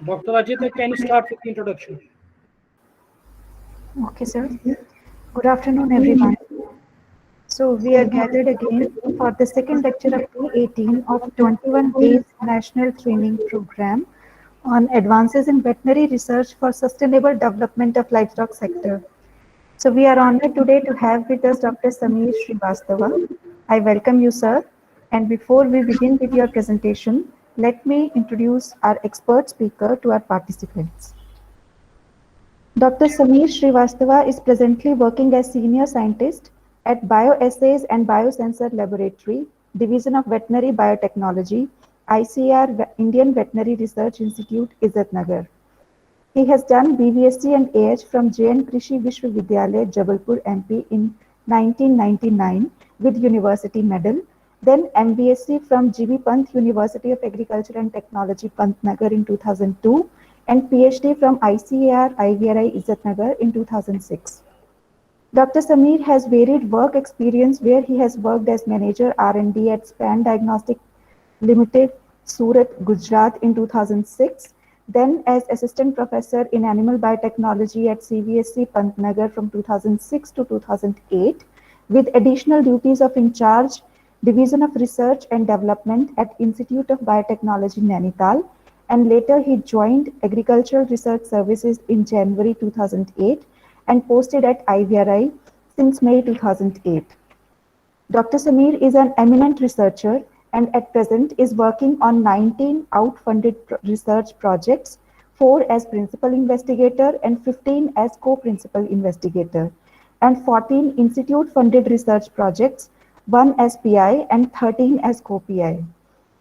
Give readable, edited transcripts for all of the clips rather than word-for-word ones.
Dr. Ajit, can you start with the introduction? Okay, sir. Good afternoon, everyone. So, we are gathered again for the second lecture of day 18 of 21 days National Training Program on Advances in Veterinary Research for Sustainable Development of Livestock Sector. So, we are honored today to have with us Dr. Sameer Srivastava. I welcome you, sir. And before we begin with your presentation, let me introduce our expert speaker to our participants. Dr. Sameer Srivastava is presently working as Senior Scientist at Bioassays and Biosensor Laboratory, Division of Veterinary Biotechnology, ICAR Indian Veterinary Research Institute, Izzatnagar. He has done BVSc and AH from JN Krishi Vishwavidyalaya, Jabalpur, MP in 1999 with University Medal, then MBSc from GB Pant University of Agriculture and Technology, Pantnagar in 2002, and PhD from ICAR IVRI Izzatnagar in 2006. Dr. Sameer has varied work experience where he has worked as Manager R&D at Span Diagnostic Limited, Surat, Gujarat in 2006, then as Assistant Professor in Animal Biotechnology at CVSC Pantnagar from 2006 to 2008, with additional duties of in charge Division of Research and Development at Institute of Biotechnology, Nainital, and later he joined Agricultural Research Services in January 2008 and posted at IVRI since May 2008. Dr. Sameer is an eminent researcher and at present is working on 19 outfunded research projects, 4 as principal investigator and 15 as co-principal investigator, and 14 institute-funded research projects, 1 as PI and 13 as co-PI.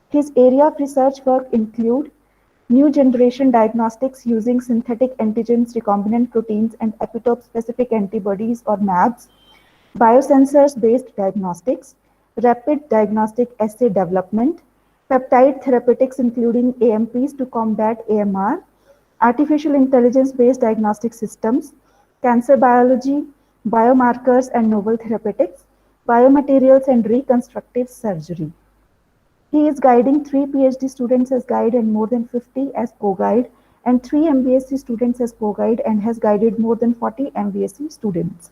His area of research work include new generation diagnostics using synthetic antigens, recombinant proteins, and epitope-specific antibodies or mAbs, biosensors-based diagnostics, rapid diagnostic assay development, peptide therapeutics including AMPs to combat AMR, artificial intelligence-based diagnostic systems, cancer biology, biomarkers and novel therapeutics, biomaterials and reconstructive surgery. He is guiding 3 PhD students as guide and more than 50 as co-guide, and 3 MBSc students as co-guide, and has guided more than 40 MBSc students.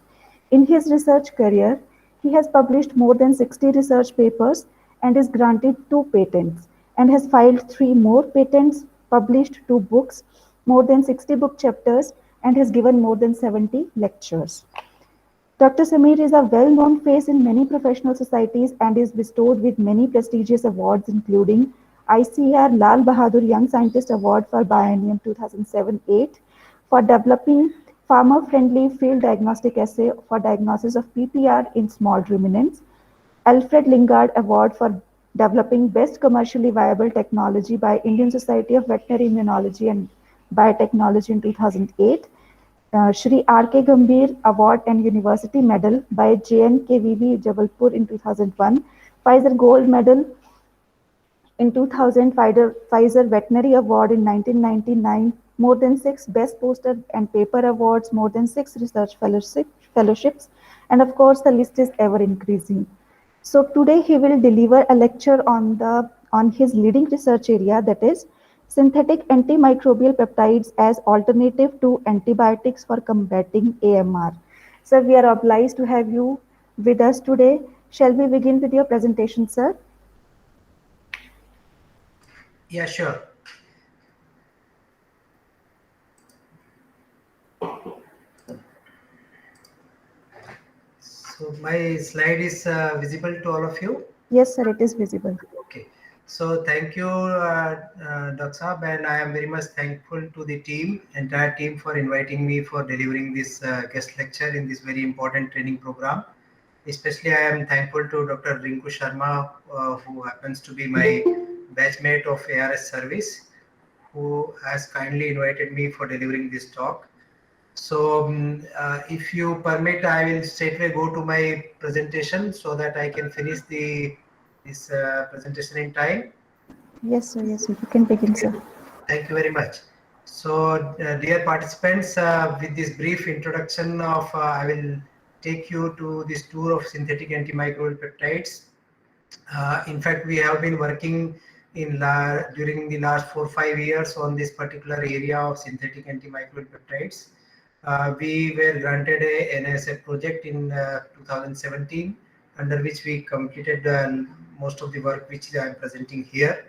In his research career, he has published more than 60 research papers and is granted 2 patents, and has filed 3 more patents, published 2 books, more than 60 book chapters, and has given more than 70 lectures. Dr. Sameer is a well-known face in many professional societies and is bestowed with many prestigious awards including ICAR Lal Bahadur Young Scientist Award for Biennium 2007-8 for developing farmer-friendly field diagnostic assay for diagnosis of PPR in small ruminants, Alfred Lingard Award for developing best commercially viable technology by Indian Society of Veterinary Immunology and Biotechnology in 2008, Shri R.K. Gambhir Award and University Medal by JNKVV Jabalpur in 2001, Pfizer Gold Medal in 2000, Pfizer Veterinary Award in 1999, more than 6 Best Poster and Paper Awards, more than 6 Research Fellowships, and of course the list is ever increasing. So today he will deliver a lecture on his leading research area, that is synthetic antimicrobial peptides as alternative to antibiotics for combating AMR. Sir, we are obliged to have you with us today. Shall we begin with your presentation, sir? Yeah, sure. So my slide is visible to all of you? Yes, sir, it is visible. Okay. So thank you, Dr. Saab, and I am very much thankful to the team, entire team, for inviting me for delivering this guest lecture in this very important training program. Especially, I am thankful to Dr. Rinku Sharma, who happens to be my batchmate of ARS service, who has kindly invited me for delivering this talk. So, if you permit, I will straightway go to my presentation so that I can finish this presentation in time. Yes, sir. Yes, sir. You can begin, sir. Thank you very much. So, dear participants, with this brief introduction of, I will take you to this tour of synthetic antimicrobial peptides. In fact, we have been working during the last 4-5 years on this particular area of synthetic antimicrobial peptides. We were granted a NSF project in 2017, under which we completed most of the work which I am presenting here.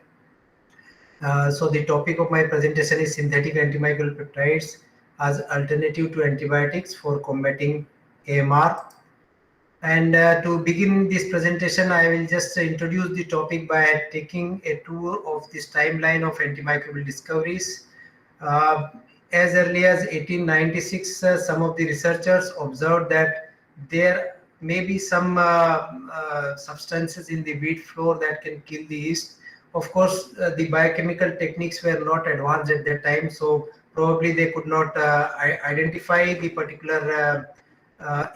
So the topic of my presentation is synthetic antimicrobial peptides as alternative to antibiotics for combating AMR. And to begin this presentation, I will just introduce the topic by taking a tour of this timeline of antimicrobial discoveries. As early as 1896, some of the researchers observed that there may be some substances in the wheat flour that can kill the yeast. Of course, the biochemical techniques were not advanced at that time, so probably they could not identify the particular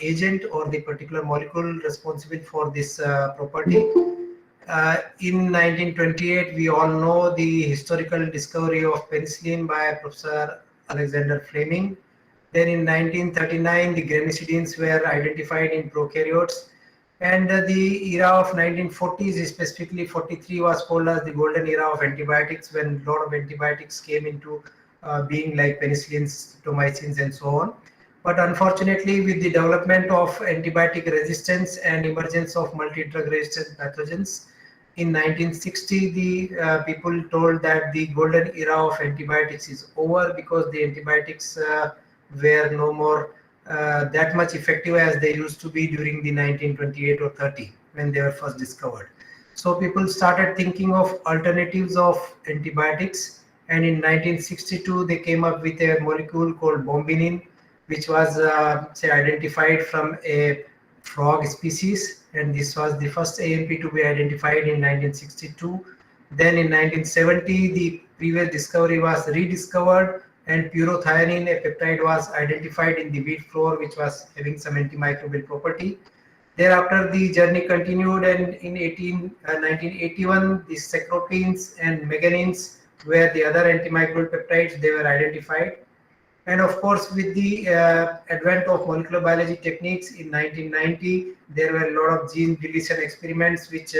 agent or the particular molecule responsible for this property. In 1928, we all know the historical discovery of penicillin by Professor Alexander Fleming. Then in 1939, the gramicidins were identified in prokaryotes. And the era of 1940s, specifically 43, was called as the golden era of antibiotics, when a lot of antibiotics came into being, like penicillins, streptomycins, and so on. But unfortunately, with the development of antibiotic resistance and emergence of multi-drug resistant pathogens, in 1960, the people told that the golden era of antibiotics is over, because the antibiotics were no more that much effective as they used to be during the 1928 or 30, when they were first discovered. So people started thinking of alternatives of antibiotics, and in 1962 they came up with a molecule called bombinin, which was identified from a frog species, and this was the first AMP to be identified in 1962. Then in 1970, the previous discovery was rediscovered, and purothionein, a peptide, was identified in the wheat flour, which was having some antimicrobial property. Thereafter, the journey continued, and in 1981, the secropines and meganins were the other antimicrobial peptides. They were identified. And of course, with the advent of molecular biology techniques in 1990, there were a lot of gene deletion experiments which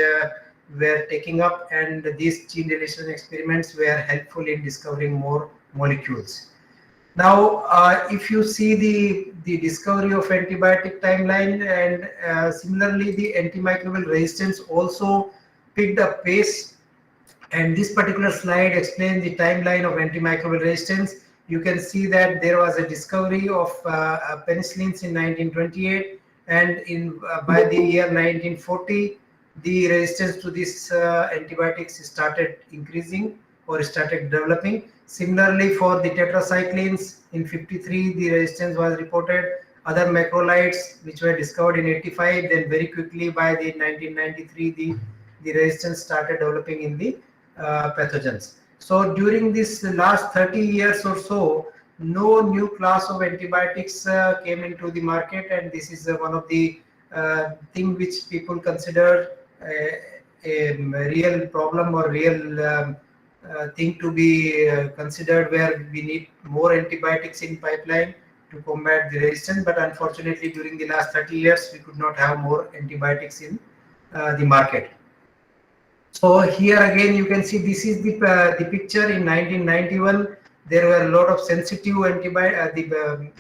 were taking up, and these gene deletion experiments were helpful in discovering more molecules. Now, if you see the discovery of antibiotic timeline, and similarly the antimicrobial resistance also picked up pace, and this particular slide explains the timeline of antimicrobial resistance. You can see that there was a discovery of penicillins in 1928, and by the year 1940, the resistance to these antibiotics started increasing or started developing. Similarly, for the tetracyclines in 53, the resistance was reported. Other macrolides which were discovered in 85, then very quickly by the 1993, the resistance started developing in the pathogens. So during this last 30 years or so, no new class of antibiotics came into the market, and this is one of the thing which people consider a real problem or real thing to be considered, where we need more antibiotics in pipeline to combat the resistance. But unfortunately, during the last 30 years, we could not have more antibiotics in the market. So here again, you can see this is the picture in 1991. There were a lot of sensitive antibiotics.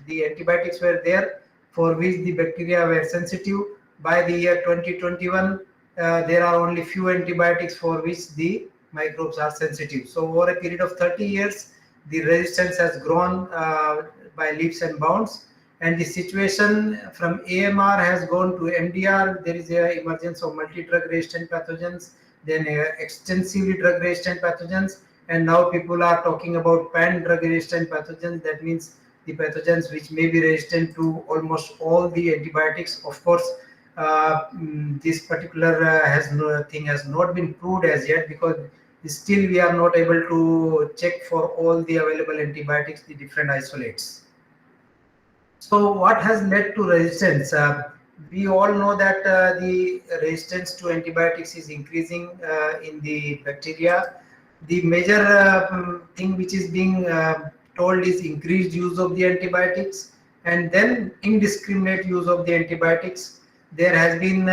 The antibiotics were there for which the bacteria were sensitive. By the year 2021, there are only few antibiotics for which the microbes are sensitive. So over a period of 30 years, the resistance has grown by leaps and bounds, and the situation from AMR has gone to MDR. There is a emergence of multi-drug resistant pathogens, then extensively drug resistant pathogens, and now people are talking about pan-drug resistant pathogens. That means the pathogens which may be resistant to almost all the antibiotics. Of course, this particular thing has not been proved as yet, because still we are not able to check for all the available antibiotics, the different isolates. So what has led to resistance? We all know that the resistance to antibiotics is increasing in the bacteria. The major thing which is being told is increased use of the antibiotics, and then indiscriminate use of the antibiotics. there has been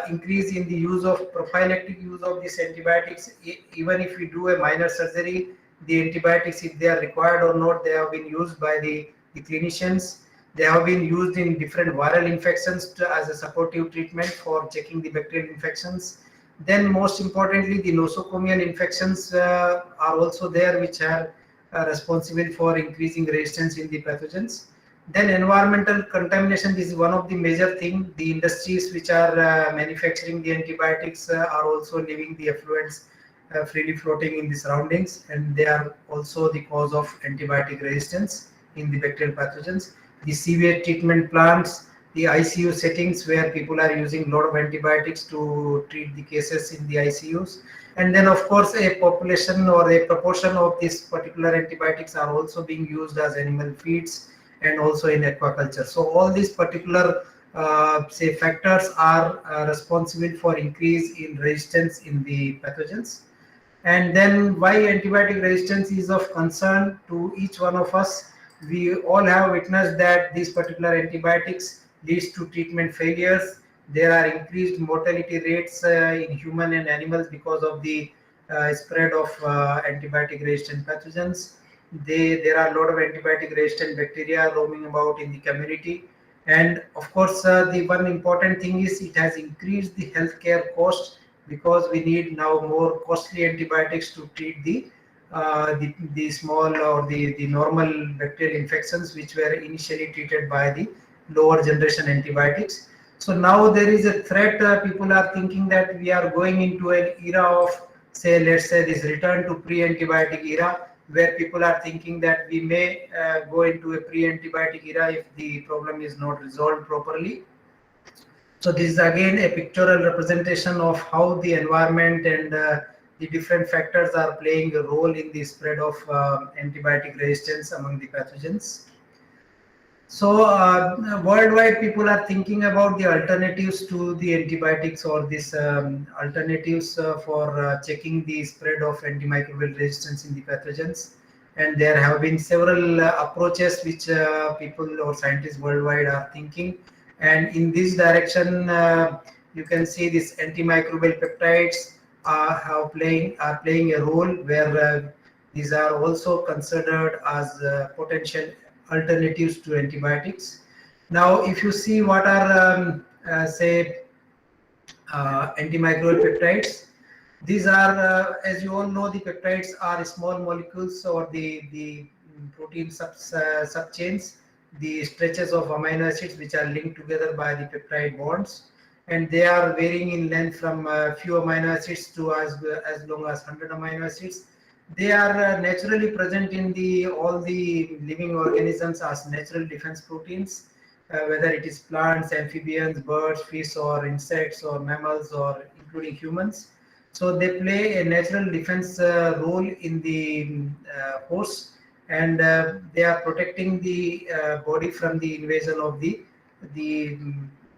increase in the use of prophylactic use of these antibiotics. Even if we do a minor surgery, the antibiotics, if they are required or not, they have been used by the clinicians. They have been used in different viral infections as a supportive treatment for checking the bacterial infections. Then most importantly, the nosocomial infections are also there, which are responsible for increasing resistance in the pathogens. Then environmental contamination is one of the major thing. The industries which are manufacturing the antibiotics are also leaving the effluents freely floating in the surroundings, and they are also the cause of antibiotic resistance in the bacterial pathogens. The sewage treatment plants, the ICU settings where people are using a lot of antibiotics to treat the cases in the ICUs. And then of course a population or a proportion of these particular antibiotics are also being used as animal feeds and also in aquaculture. So all these particular say factors are responsible for increase in resistance in the pathogens. And then why antibiotic resistance is of concern to each one of us. We all have witnessed that these particular antibiotics leads to treatment failures. There are increased mortality rates in human and animals because of the spread of antibiotic resistant pathogens. There are a lot of antibiotic resistant bacteria roaming about in the community. And of course, the one important thing is it has increased the healthcare cost, because we need now more costly antibiotics to treat the small or the normal bacterial infections which were initially treated by the lower generation antibiotics. So now there is a threat. People are thinking that we are going into an era of, say, let's say this return to pre-antibiotic era, where people are thinking that we may go into a pre-antibiotic era if the problem is not resolved properly. So this is again a pictorial representation of how the environment and the different factors are playing a role in the spread of antibiotic resistance among the pathogens. So worldwide, people are thinking about the alternatives to the antibiotics, or these alternatives for checking the spread of antimicrobial resistance in the pathogens. And there have been several approaches which people or scientists worldwide are thinking. And in this direction, you can see these antimicrobial peptides are playing a role, where these are also considered as potential alternatives to antibiotics. Now, if you see what are say antimicrobial peptides, these are, as you all know, the peptides are small molecules or the protein subchains, the stretches of amino acids which are linked together by the peptide bonds, and they are varying in length from few amino acids to as long as 100 amino acids. They are naturally present in all the living organisms as natural defense proteins, whether it is plants, amphibians, birds, fish, or insects, or mammals, or including humans. So they play a natural defense role in the host, and they are protecting the body from the invasion of the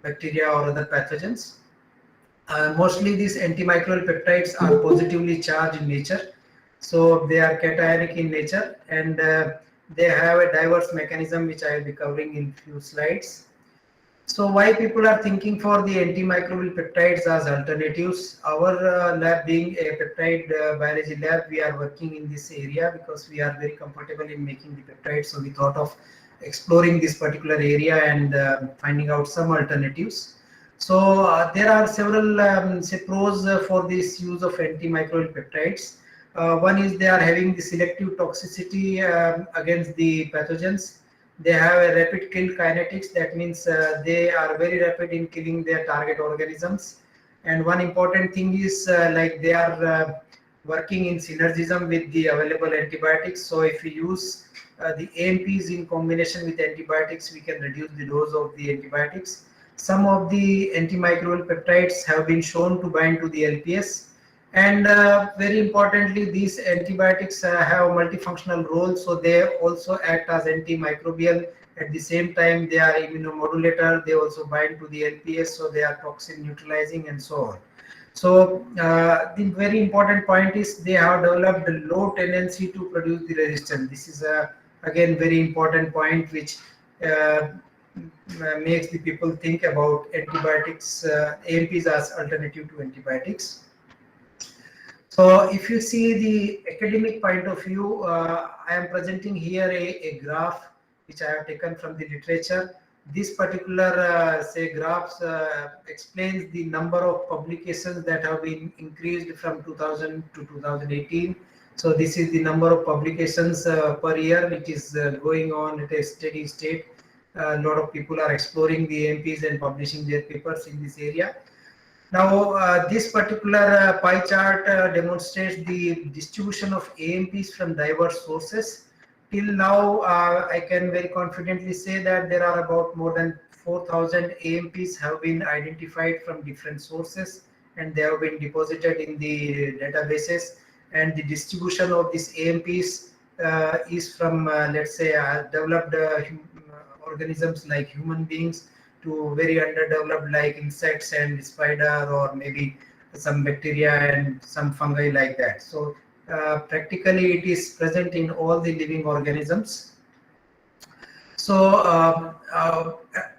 bacteria or other pathogens. Mostly these antimicrobial peptides are positively charged in nature, so they are cationic in nature, and they have a diverse mechanism which I will be covering in few slides. So why people are thinking for the antimicrobial peptides as alternatives? Our lab, being a peptide biology lab, we are working in this area because we are very comfortable in making the peptides. So we thought of exploring this particular area and finding out some alternatives. So there are several say pros for this use of antimicrobial peptides. One is they are having the selective toxicity against the pathogens. They have a rapid kill kinetics. That means they are very rapid in killing their target organisms. And one important thing is like they are working in synergism with the available antibiotics. So if we use the AMPs in combination with antibiotics, we can reduce the dose of the antibiotics. Some of the antimicrobial peptides have been shown to bind to the LPS. And very importantly, these antibiotics have multifunctional roles, so they also act as antimicrobial. At the same time, they are immunomodulator. They also bind to the LPS, so they are toxin neutralizing and so on. So the very important point is they have developed a low tendency to produce the resistance. This is again very important point which makes the people think about antibiotics, AMPs as alternative to antibiotics. So if you see the academic point of view, I am presenting here a graph which I have taken from the literature. This particular say graphs explains the number of publications that have been increased from 2000 to 2018. So this is the number of publications per year. It is going on at a steady state. A lot of people are exploring the AMPs and publishing their papers in this area. Now, this particular pie chart demonstrates the distribution of AMPs from diverse sources. Till now, I can very confidently say that there are about more than 4,000 AMPs have been identified from different sources, and they have been deposited in the databases. And the distribution of these AMPs is from, let's say, developed organisms like human beings to very underdeveloped like insects and spider, or maybe some bacteria and some fungi like that. So practically it is present in all the living organisms. So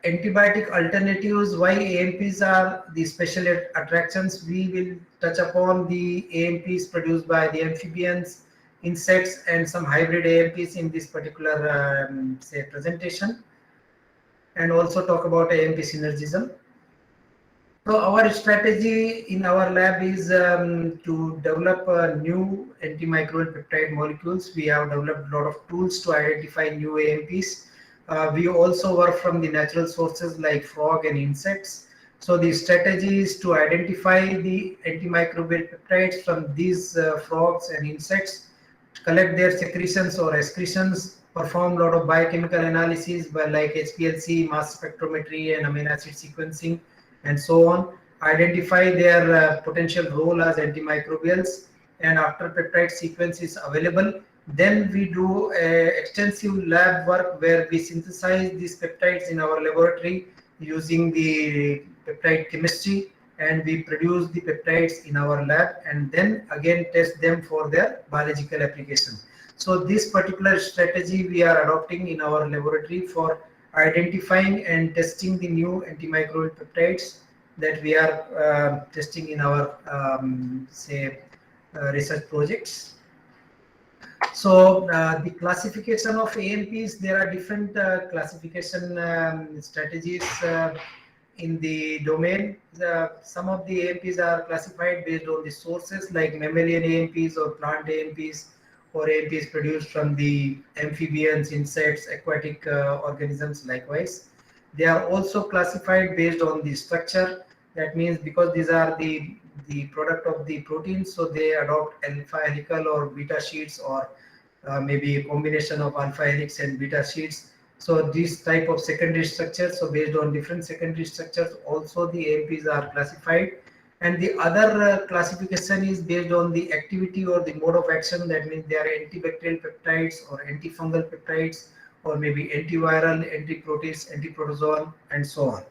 antibiotic alternatives, why AMPs are the special attractions? We will touch upon the AMPs produced by the amphibians, insects, and some hybrid AMPs in this particular say presentation, and also talk about AMP synergism. So our strategy in our lab is to develop new antimicrobial peptide molecules. We have developed a lot of tools to identify new AMPs. We also work from the natural sources like frog and insects. So the strategy is to identify the antimicrobial peptides from these frogs and insects, collect their secretions or excretions, perform a lot of biochemical analysis by like HPLC, mass spectrometry, and amino acid sequencing, and so on. Identify their potential role as antimicrobials, and after peptide sequence is available, then we do extensive lab work where we synthesize these peptides in our laboratory using the peptide chemistry, and we produce the peptides in our lab, and then again test them for their biological application. So this particular strategy we are adopting in our laboratory for identifying and testing the new antimicrobial peptides that we are testing in our say research projects. So the classification of AMPs, there are different classification strategies in the domain. Some of the AMPs are classified based on the sources like mammalian AMPs or plant AMPs, or AMPs produced from the amphibians, insects, aquatic organisms likewise. They are also classified based on the structure. That means because these are the product of the protein, so they adopt alpha helical or beta sheets, or maybe a combination of alpha helix and beta sheets. So these type of secondary structures, so based on different secondary structures, also the AMPs are classified. And the other classification is based on the activity or the mode of action. That means they are antibacterial peptides or antifungal peptides, or maybe antiviral, antiprotease, antiprotozoan, and so on.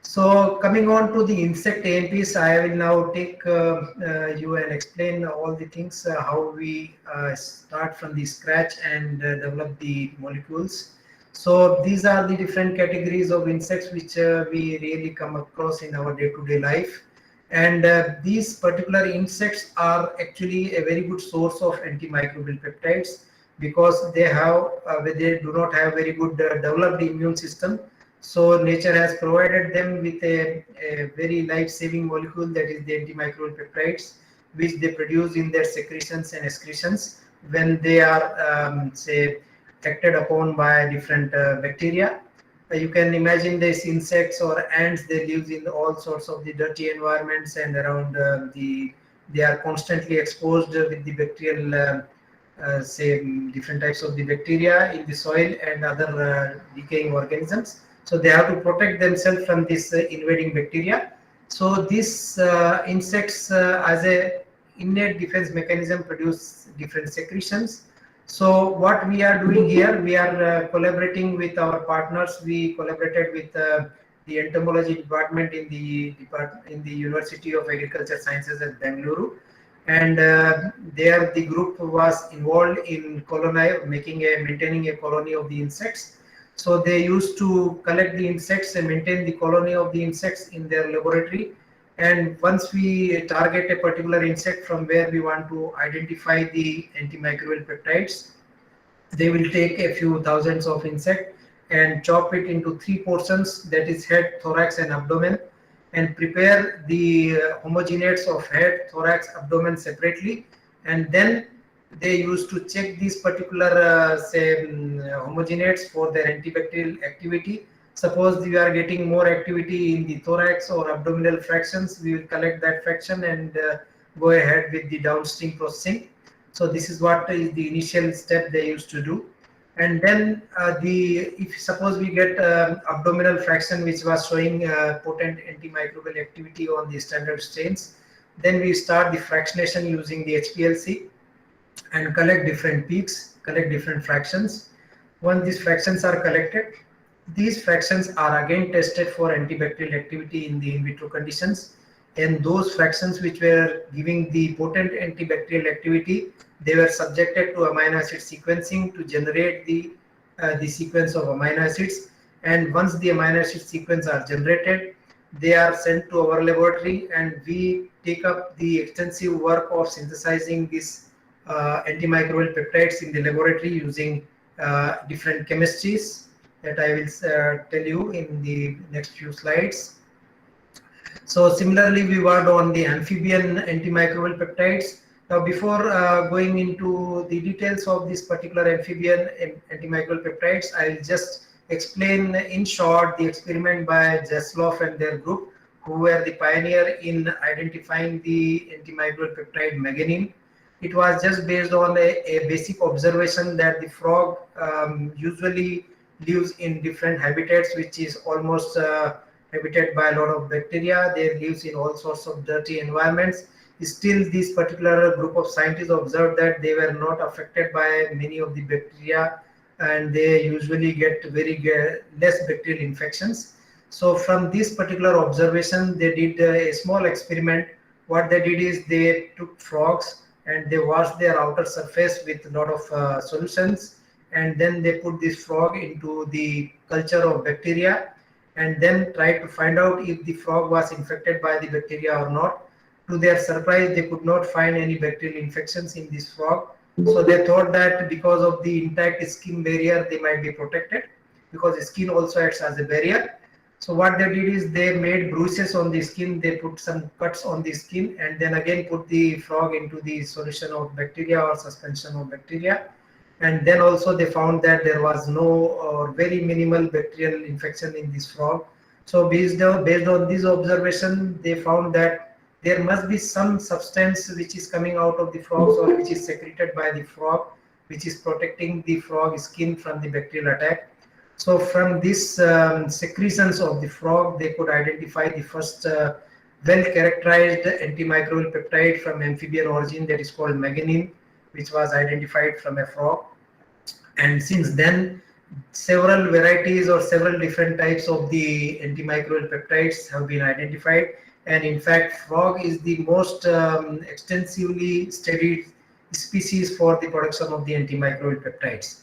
So coming on to the insect AMPs, I will now take you and explain all the things, how we start from the scratch and develop the molecules. So these are the different categories of insects which we really come across in our day-to-day life. And these particular insects are actually a very good source of antimicrobial peptides, because they do not have very good developed immune system. So nature has provided them with a very life-saving molecule, that is the antimicrobial peptides, which they produce in their secretions and excretions when they are say acted upon by different bacteria. You can imagine these insects or ants, they live in all sorts of the dirty environments, and around they are constantly exposed with the bacterial say different types of the bacteria in the soil and other decaying organisms. So they have to protect themselves from this invading bacteria. So these insects as a innate defense mechanism produce different secretions. So what we are doing here, we are collaborating with our partners. We collaborated with the entomology department in the University of Agriculture Sciences at Bengaluru, and there the group was involved in maintaining a colony of the insects. So they used to collect the insects and maintain the colony of the insects in their laboratory. And once we target a particular insect from where we want to identify the antimicrobial peptides, they will take a few thousands of insect and chop it into three portions, that is head, thorax and abdomen, and prepare the homogenates of head, thorax, abdomen separately, and then they used to check these particular homogenates for their antibacterial activity. Suppose we are getting more activity in the thorax or abdominal fractions, we will collect that fraction and go ahead with the downstream processing. So this is what is the initial step they used to do. And then if suppose we get abdominal fraction which was showing potent antimicrobial activity on the standard strains, then we start the fractionation using the HPLC and collect different peaks, collect different fractions. Once these fractions are collected, these fractions are again tested for antibacterial activity in the in vitro conditions, and those fractions which were giving the potent antibacterial activity, they were subjected to amino acid sequencing to generate the sequence of amino acids. And once the amino acid sequence are generated, they are sent to our laboratory, and we take up the extensive work of synthesizing these antimicrobial peptides in the laboratory using different chemistries that I will tell you in the next few slides. So similarly, we worked on the amphibian antimicrobial peptides. Now, before going into the details of this particular amphibian antimicrobial peptides, I'll just explain in short the experiment by Zasloff and their group, who were the pioneer in identifying the antimicrobial peptide meganin. It was just based on a basic observation that the frog usually lives in different habitats, which is almost habited by a lot of bacteria. They lives in all sorts of dirty environments. Still, this particular group of scientists observed that they were not affected by many of the bacteria, and they usually get very less bacterial infections. So from this particular observation, they did a small experiment. What they did is they took frogs and they washed their outer surface with a lot of solutions, and then they put this frog into the culture of bacteria and then tried to find out if the frog was infected by the bacteria or not. To their surprise, they could not find any bacterial infections in this frog. So they thought that because of the intact skin barrier, they might be protected, because the skin also acts as a barrier. So what they did is they made bruises on the skin, they put some cuts on the skin, and then again put the frog into the solution of bacteria or suspension of bacteria. And then also they found that there was no or very minimal bacterial infection in this frog. So based on this observation, they found that there must be some substance which is coming out of the frogs or which is secreted by the frog, which is protecting the frog skin from the bacterial attack. So from this secretions of the frog, they could identify the first well-characterized antimicrobial peptide from amphibian origin, that is called meganin, which was identified from a frog. And since then, several varieties or several different types of the antimicrobial peptides have been identified. And in fact, frog is the most extensively studied species for the production of the antimicrobial peptides.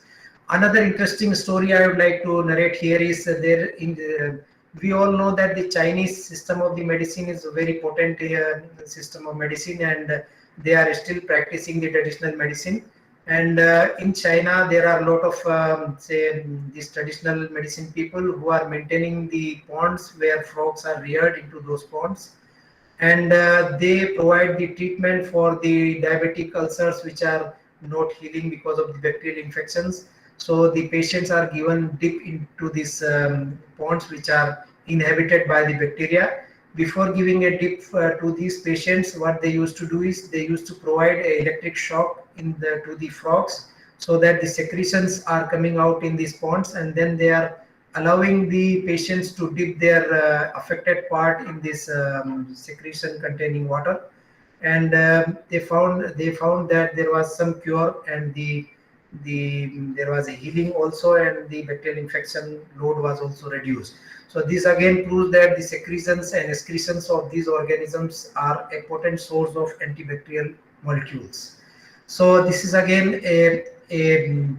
Another interesting story I would like to narrate here is we all know that the Chinese system of the medicine is a very potent system of medicine, and they are still practicing the traditional medicine. And in China, there are a lot of these traditional medicine people who are maintaining the ponds where frogs are reared into those ponds, and they provide the treatment for the diabetic ulcers which are not healing because of the bacterial infections. So the patients are given dip into these ponds which are inhabited by the bacteria. Before giving a dip to these patients, what they used to do is they used to provide an electric shock to the frogs, so that the secretions are coming out in these ponds, and then they are allowing the patients to dip their affected part in this secretion containing water. And they found that there was some cure, and there was a healing also, and the bacterial infection load was also reduced. So this again proves that the secretions and excretions of these organisms are a potent source of antibacterial molecules. So this is again a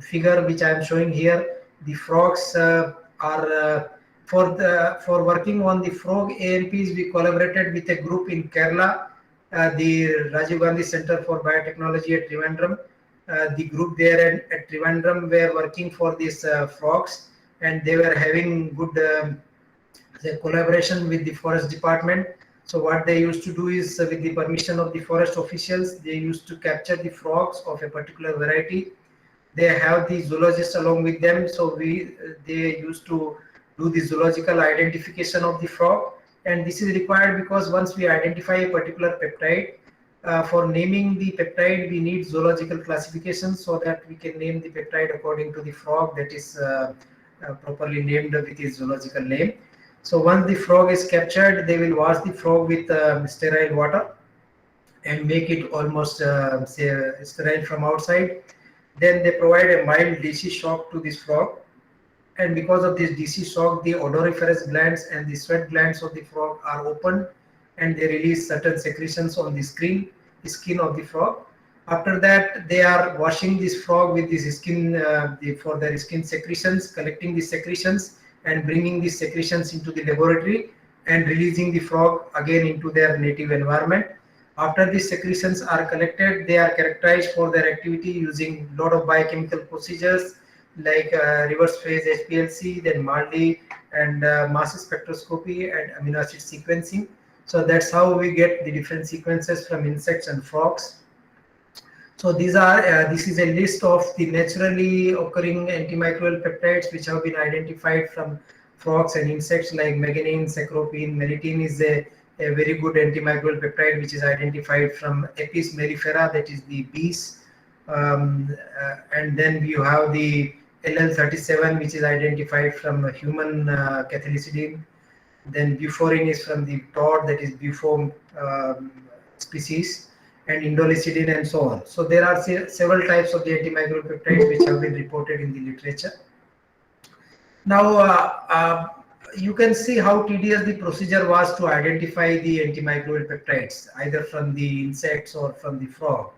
figure which I am showing here. The frogs are for working on the frog AMPs. We collaborated with a group in Kerala, the Rajiv Gandhi Center for Biotechnology at Trivandrum. The group there at Trivandrum were working for these frogs, and they were having good the collaboration with the forest department. So what they used to do is, with the permission of the forest officials, they used to capture the frogs of a particular variety. They have the zoologist along with them, so they used to do the zoological identification of the frog. And this is required because once we identify a particular peptide, for naming the peptide we need zoological classification, so that we can name the peptide according to the frog that is properly named with its zoological name. So once the frog is captured, they will wash the frog with sterile water and make it almost say sterile from outside. Then they provide a mild DC shock to this frog, and because of this DC shock, the odoriferous glands and the sweat glands of the frog are opened, and they release certain secretions on the skin of the frog. After that, they are washing this frog with this skin for their skin secretions, collecting the secretions and bringing these secretions into the laboratory and releasing the frog again into their native environment. After these secretions are collected, they are characterized for their activity using a lot of biochemical procedures like reverse phase HPLC, then MALDI, and mass spectroscopy and amino acid sequencing. So that's how we get the different sequences from insects and frogs. So this is a list of the naturally occurring antimicrobial peptides which have been identified from frogs and insects, like meganine, sacropine. Melitine is a very good antimicrobial peptide which is identified from Apis mellifera, that is the bees. And then you have the LL37 which is identified from human cathelicidin. Then buforin is from the toad, that is Buform species, and indolicidin and so on. So there are several types of the antimicrobial peptides which have been reported in the literature. Now you can see how tedious the procedure was to identify the antimicrobial peptides, either from the insects or from the frog.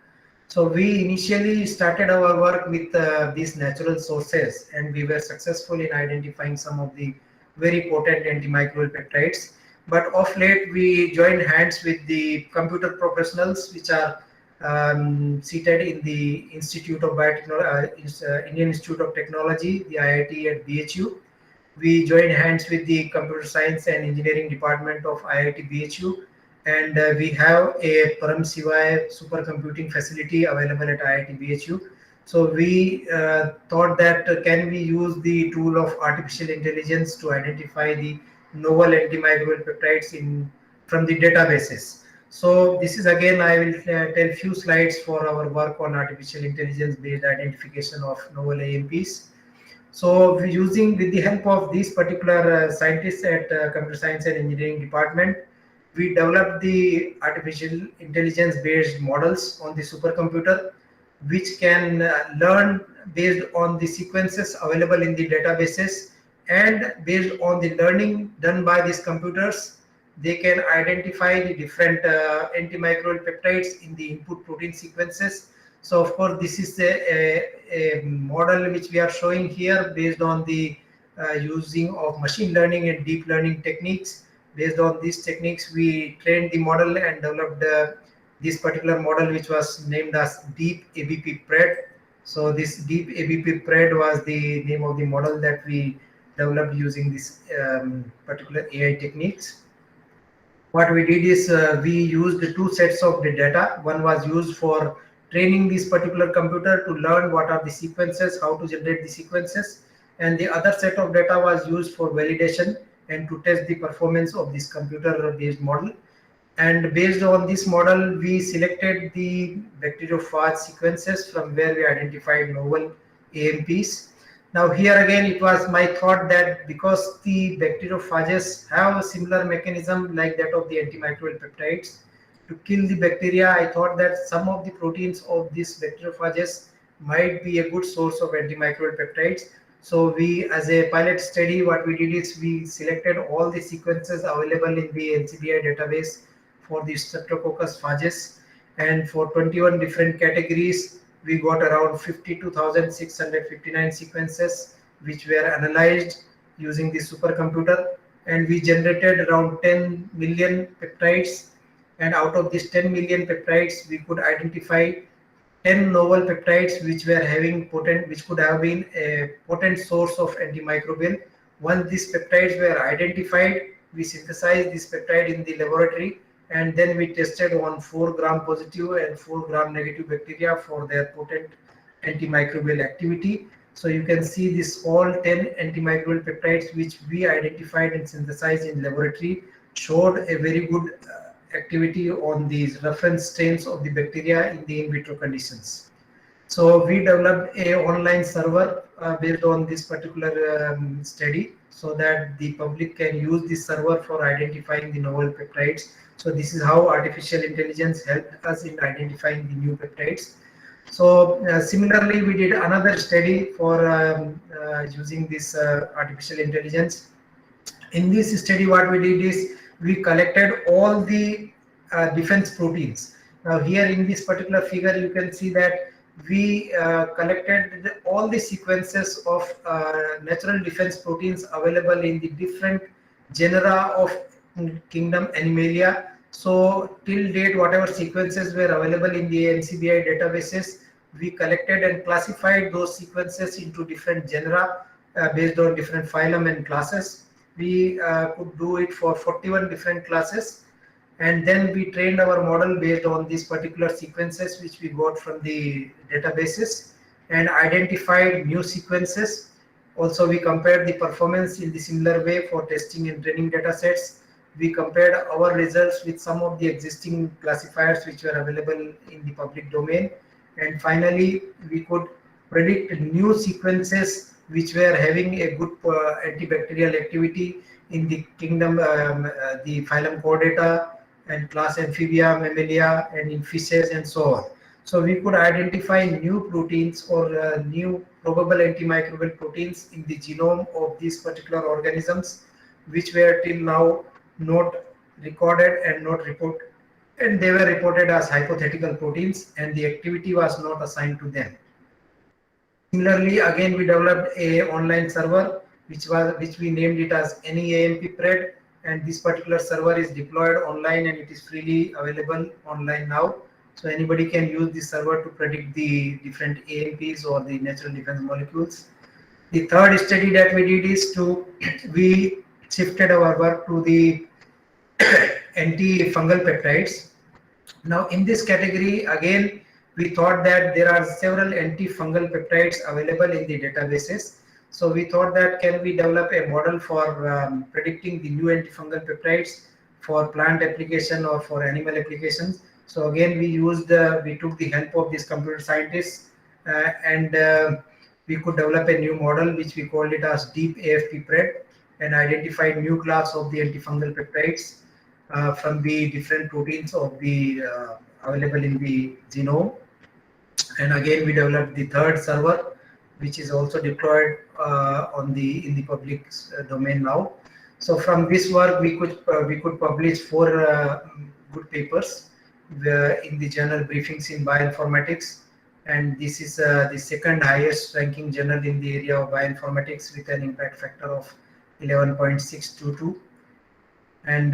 So we initially started our work with these natural sources, and we were successful in identifying some of the very potent antimicrobial peptides. But of late, we joined hands with the computer professionals, which are seated in the Institute of Biotechnology, Indian Institute of Technology, the IIT at BHU. We joined hands with the Computer Science and Engineering Department of IIT BHU, and we have a Param Sivai supercomputing facility available at IIT BHU. So we thought that can we use the tool of artificial intelligence to identify the novel antimicrobial peptides from the databases. So this is again, I will tell few slides for our work on artificial intelligence based identification of novel AMPs. So with the help of these particular scientists at Computer Science and Engineering Department, we developed the artificial intelligence based models on the supercomputer, which can learn based on the sequences available in the databases, and based on the learning done by these computers, they can identify the different antimicrobial peptides in the input protein sequences. So of course, this is a model which we are showing here based on the using of machine learning and deep learning techniques. Based on these techniques, we trained the model and developed this particular model, which was named as Deep ABP PRED. So this Deep ABP PRED was the name of the model that we developed using this particular AI techniques. What we did is we used the two sets of the data. One was used for training this particular computer to learn what are the sequences, how to generate the sequences, and the other set of data was used for validation and to test the performance of this computer-based model. And based on this model, we selected the bacteriophage sequences from where we identified novel AMPs. Now here again, it was my thought that because the bacteriophages have a similar mechanism like that of the antimicrobial peptides to kill the bacteria, I thought that some of the proteins of these bacteriophages might be a good source of antimicrobial peptides. So we, as a pilot study, what we did is we selected all the sequences available in the NCBI database for the Streptococcus phages, and for 21 different categories, we got around 52,659 sequences which were analyzed using the supercomputer, and we generated around 10 million peptides. And out of these 10 million peptides, we could identify 10 novel peptides which were having potent, which could have been a potent source of antimicrobial. Once these peptides were identified, we synthesized this peptide in the laboratory, and then we tested on 4-gram positive and 4-gram negative bacteria for their potent antimicrobial activity. So you can see this all 10 antimicrobial peptides which we identified and synthesized in laboratory showed a very good activity on these reference strains of the bacteria in the in vitro conditions. So we developed a online server based on this particular study, so that the public can use this server for identifying the novel peptides. So this is how artificial intelligence helped us in identifying the new peptides. So similarly, we did another study for using this artificial intelligence. In this study, what we did is we collected all the defense proteins. Now here in this particular figure, you can see that we collected all the sequences of natural defense proteins available in the different genera of kingdom Animalia. So till date, whatever sequences were available in the NCBI databases, we collected and classified those sequences into different genera based on different phylum and classes. We could do it for 41 different classes, and then we trained our model based on these particular sequences which we got from the databases and identified new sequences. Also, we compared the performance in the similar way for testing and training data sets. We compared our results with some of the existing classifiers which were available in the public domain, and finally we could predict new sequences which were having a good antibacterial activity in the kingdom, the phylum Chordata and class Amphibia, Mammalia, and in fishes and so on. So we could identify new proteins or new probable antimicrobial proteins in the genome of these particular organisms, which were till now not recorded and not reported, and they were reported as hypothetical proteins, and the activity was not assigned to them. Similarly, again we developed a online server which we named it as NEAMP-PRED, and this particular server is deployed online and it is freely available online now. So anybody can use this server to predict the different AMPs or the natural defense molecules. The third study that we did is we shifted our work to the antifungal peptides. Now in this category, again, we thought that there are several antifungal peptides available in the databases. So we thought that can we develop a model for predicting the new antifungal peptides for plant application or for animal applications. So again, we took the help of these computer scientists and we could develop a new model which we called it as Deep AFP-PRED, and identified new class of the antifungal peptides from the different proteins of the available in the genome. And again, we developed the third server, which is also deployed in the public domain now. So from this work, we could publish 4 good papers in the journal Briefings in Bioinformatics, and this is the second highest ranking journal in the area of bioinformatics with an impact factor of 11.622. And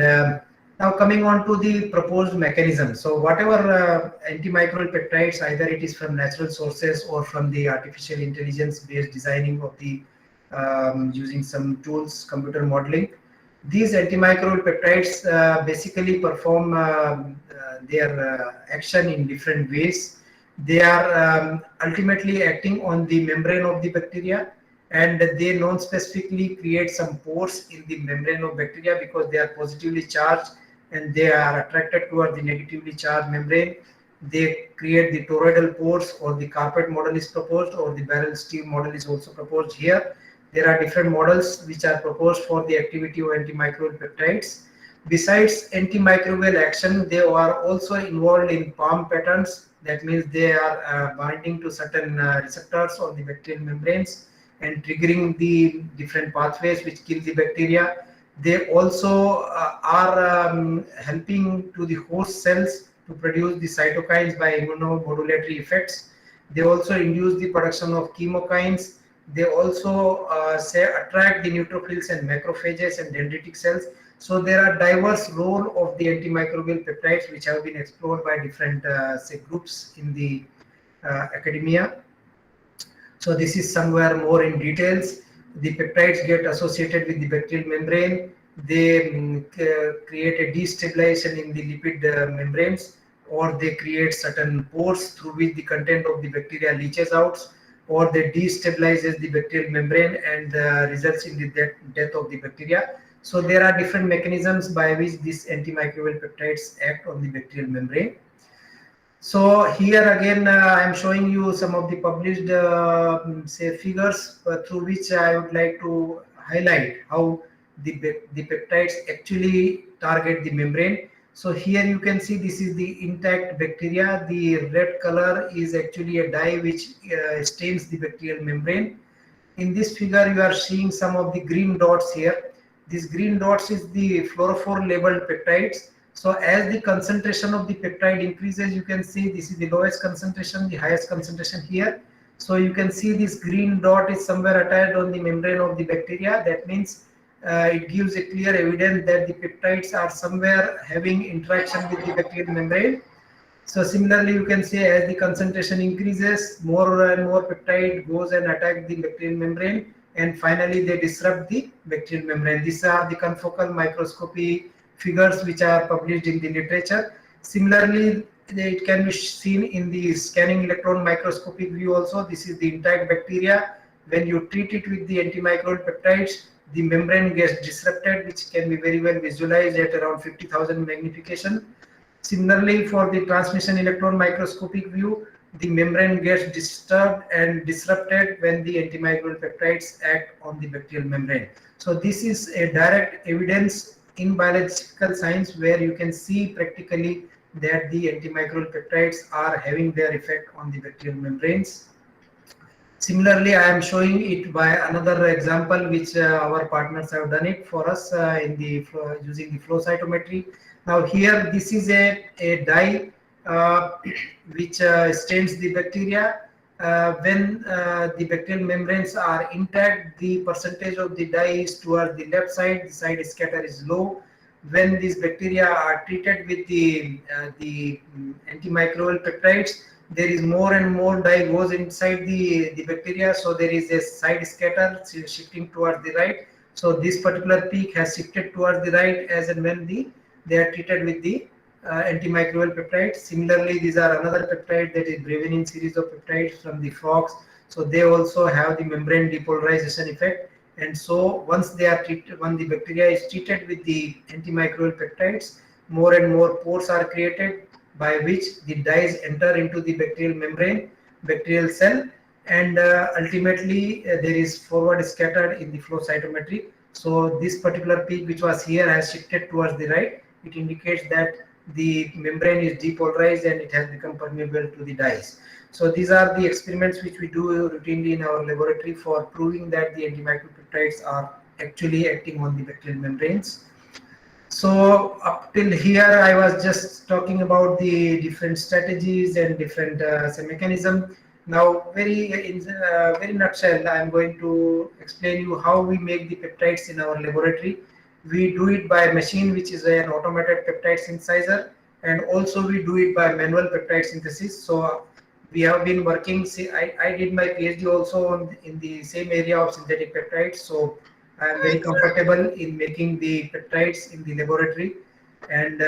now coming on to the proposed mechanism. So whatever antimicrobial peptides, either it is from natural sources or from the artificial intelligence based designing of the using some tools, computer modeling, these antimicrobial peptides basically perform their action in different ways. They are ultimately acting on the membrane of the bacteria, and they non-specifically create some pores in the membrane of bacteria because they are positively charged and they are attracted toward the negatively charged membrane. They create the toroidal pores, or the carpet model is proposed, or the barrel steam model is also proposed here. There are different models which are proposed for the activity of antimicrobial peptides. Besides antimicrobial action, they are also involved in palm patterns. That means they are binding to certain receptors on the bacterial membranes and triggering the different pathways which kill the bacteria. They also are helping to the host cells to produce the cytokines by immunomodulatory effects. They also induce the production of chemokines, They also attract the neutrophils and macrophages and dendritic cells. So there are diverse role of the antimicrobial peptides which have been explored by different groups in the academia. So this is somewhere more in details. The peptides get associated with the bacterial membrane. They create a destabilization in the lipid membranes, or they create certain pores through which the content of the bacteria leaches out, or they destabilizes the bacterial membrane and results in the death of the bacteria. So there are different mechanisms by which these antimicrobial peptides act on the bacterial membrane. So here again, I am showing you some of the published say figures through which I would like to highlight how the peptides actually target the membrane. So here you can see this is the intact bacteria. The red color is actually a dye which stains the bacterial membrane. In this figure, you are seeing some of the green dots here. These green dots is the fluorophore labeled peptides. So as the concentration of the peptide increases, you can see this is the lowest concentration, the highest concentration here. So you can see this green dot is somewhere attached on the membrane of the bacteria. That means it gives a clear evidence that the peptides are somewhere having interaction with the bacterial membrane. So similarly, you can say as the concentration increases, more and more peptide goes and attack the bacterial membrane, and finally they disrupt the bacterial membrane. These are the confocal microscopy figures which are published in the literature. Similarly, it can be seen in the scanning electron microscopic view also. This is the intact bacteria. When you treat it with the antimicrobial peptides, the membrane gets disrupted, which can be very well visualized at around 50,000 magnification. Similarly, for the transmission electron microscopic view, the membrane gets disturbed and disrupted when the antimicrobial peptides act on the bacterial membrane. So this is a direct evidence in biological science where you can see practically that the antimicrobial peptides are having their effect on the bacterial membranes. Similarly, I am showing it by another example which our partners have done it for us in the using the flow cytometry. Now here this is a dye which stains the bacteria. When the bacterial membranes are intact, the percentage of the dye is towards the left side, the side scatter is low. When these bacteria are treated with the antimicrobial peptides, there is more and more dye goes inside the bacteria, so there is a side scatter shifting towards the right. So this particular peak has shifted towards the right as and when they are treated with the antimicrobial peptides. Similarly, these are another peptide, that is Brevinin series of peptides from the frogs. So they also have the membrane depolarization effect. And so once they are treated, when the bacteria is treated with the antimicrobial peptides, more and more pores are created by which the dyes enter into the bacterial membrane, bacterial cell, and ultimately there is forward scattered in the flow cytometry. So this particular peak which was here has shifted towards the right. It indicates that the membrane is depolarized and it has become permeable to the dyes. So these are the experiments which we do routinely in our laboratory for proving that the antimicrobial peptides are actually acting on the bacterial membranes. So up till here, I was just talking about the different strategies and different mechanism. Now, very nutshell, I am going to explain you how we make the peptides in our laboratory. We do it by machine, which is an automated peptide synthesizer, and also we do it by manual peptide synthesis. So we have been working. See, I did my PhD also in the same area of synthetic peptides. So I am very comfortable in making the peptides in the laboratory, and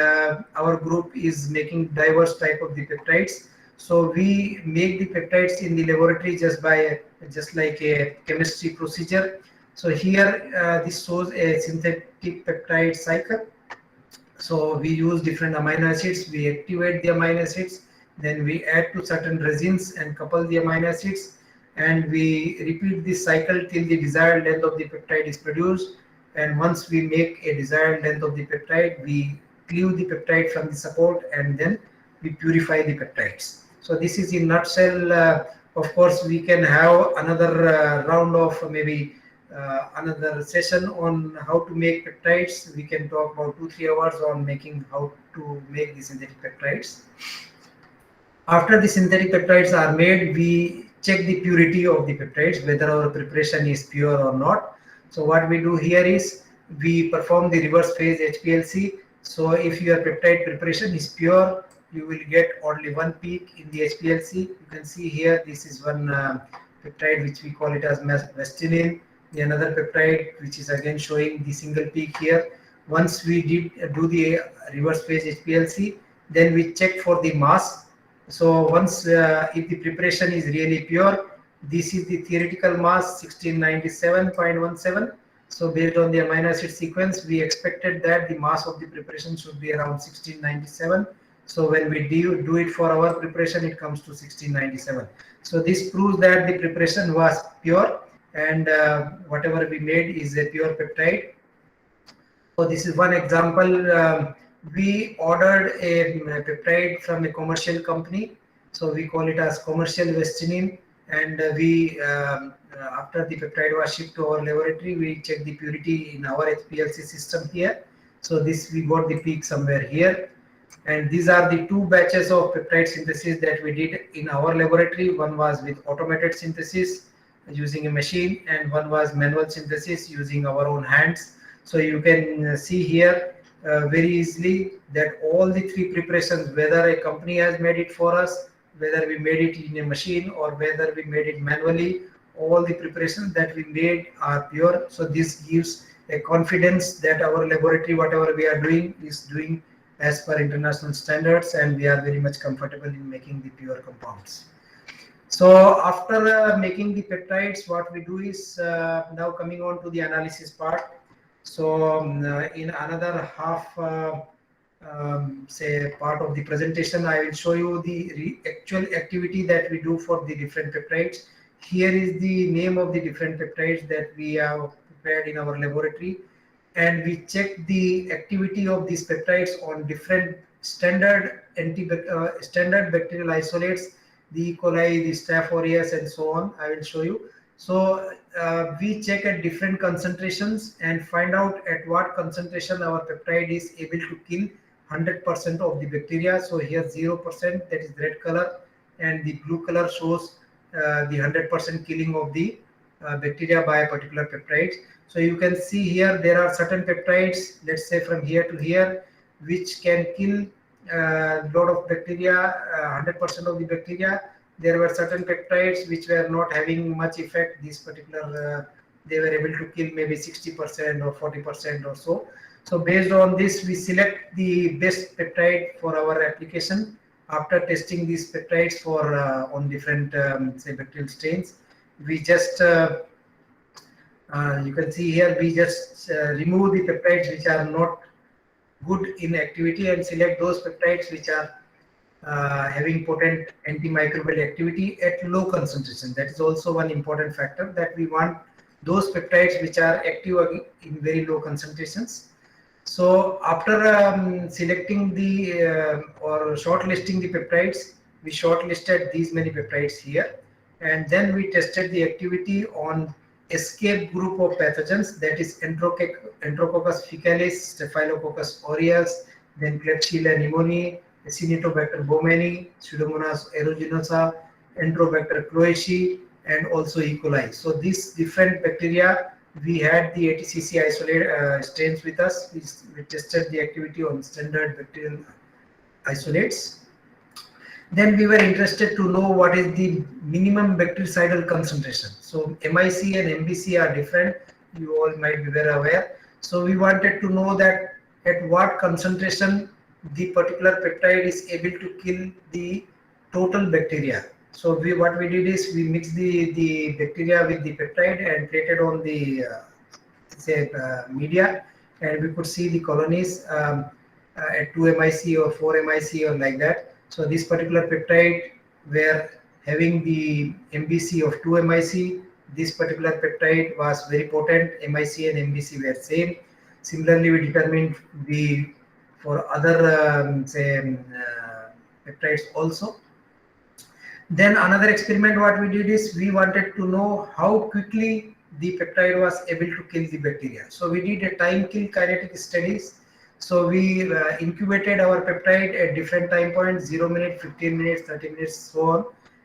our group is making diverse type of the peptides. So we make the peptides in the laboratory just like a chemistry procedure. So here this shows a synthetic peptide cycle. So we use different amino acids, we activate the amino acids, then we add to certain resins and couple the amino acids, and we repeat this cycle till the desired length of the peptide is produced. And once we make a desired length of the peptide, we cleave the peptide from the support and then we purify the peptides. So this is in nutshell. Of course, we can have another round of maybe another session on how to make peptides. We can talk about 2-3 hours on making how to make the synthetic peptides. After the synthetic peptides are made, we check the purity of the peptides, whether our preparation is pure or not. So what we do here is we perform the reverse phase HPLC. So if your peptide preparation is pure, you will get only one peak in the HPLC. You can see here, this is one peptide which we call it as Vestinin, the another peptide which is again showing the single peak here. Once we do the reverse phase HPLC, then we check for the mass. So once if the preparation is really pure, this is the theoretical mass 1697.17. So based on the amino acid sequence, we expected that the mass of the preparation should be around 1697. So when we do it for our preparation, it comes to 1697. So this proves that the preparation was pure, and whatever we made is a pure peptide. So this is one example. We ordered a peptide from a commercial company. So we call it as commercial Vestinin, and after the peptide was shipped to our laboratory, we check the purity in our HPLC system here. So this, we got the peak somewhere here. And these are the two batches of peptide synthesis that we did in our laboratory. One was with automated synthesis using a machine, and one was manual synthesis using our own hands. So you can see here very easily that all the three preparations, whether a company has made it for us, whether we made it in a machine, or whether we made it manually, all the preparations that we made are pure. So this gives a confidence that our laboratory, whatever we are doing, is doing as per international standards, and we are very much comfortable in making the pure compounds. So after making the peptides, what we do is now coming on to the analysis part. So in another half say part of the presentation, I will show you the actual activity that we do for the different peptides. Here is the name of the different peptides that we have prepared in our laboratory, and we check the activity of these peptides on different standard standard bacterial isolates, the E. coli, the Staph aureus, and so on. I will show you. So we check at different concentrations and find out at what concentration our peptide is able to kill 100% of the bacteria. So here 0%, that is red color, and the blue color shows the 100% killing of the bacteria by a particular peptide. So you can see here there are certain peptides, let's say from here to here, which can kill a lot of bacteria, 100% of the bacteria. There were certain peptides which were not having much effect. This particular, they were able to kill maybe 60% or 40% or so. So based on this, we select the best peptide for our application after testing these peptides for on different say bacterial strains. We just you can see here, we just remove the peptides which are not good in activity and select those peptides which are having potent antimicrobial activity at low concentration. That is also one important factor, that we want those peptides which are active in very low concentrations. So after selecting the or shortlisting the peptides, we shortlisted these many peptides here, and then we tested the activity on escape group of pathogens, that is Enterococcus faecalis, Staphylococcus aureus, then Klebsiella pneumoniae, Acinetobacter baumannii, Pseudomonas aeruginosa, Enterobacter cloacei, and also E. coli. So these different bacteria, we had the ATCC isolate strains with us. We tested the activity on standard bacterial isolates. Then we were interested to know what is the minimum bactericidal concentration. So MIC and MBC are different. You all might be very aware. So we wanted to know that at what concentration the particular peptide is able to kill the total bacteria. So what we did is we mixed the bacteria with the peptide and created on the media, and we could see the colonies at 2 MIC or 4 MIC or like that. So this particular peptide were having the MBC of 2 MIC. This particular peptide was very potent. MIC and MBC were same. Similarly, we determined for other peptides also. Then another experiment what we did is we wanted to know how quickly the peptide was able to kill the bacteria. So we did a time kill kinetic studies. So we incubated our peptide at different time points, 0 minute, 15 minutes, 30 minutes, so on.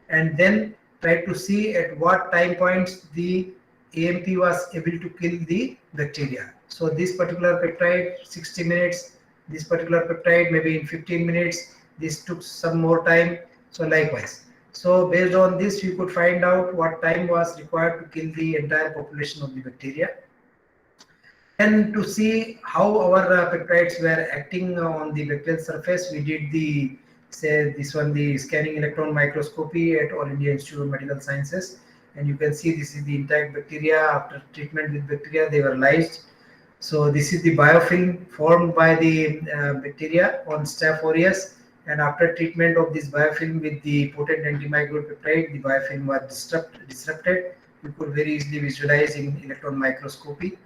And then tried to see at what time points the AMP was able to kill the bacteria. So this particular peptide 60 minutes, this particular peptide maybe in 15 minutes, this took some more time, so likewise. So based on this we could find out what time was required to kill the entire population of the bacteria. And to see how our peptides were acting on the bacterial surface, we did the the scanning electron microscopy at All India Institute of Medical Sciences, and you can see this is the intact bacteria. After treatment with bacteria, they were lysed. So this is the biofilm formed by the bacteria on Staph aureus, and after treatment of this biofilm with the potent antimicrobial peptide, the biofilm was disrupted. You could very easily visualize in electron microscopy.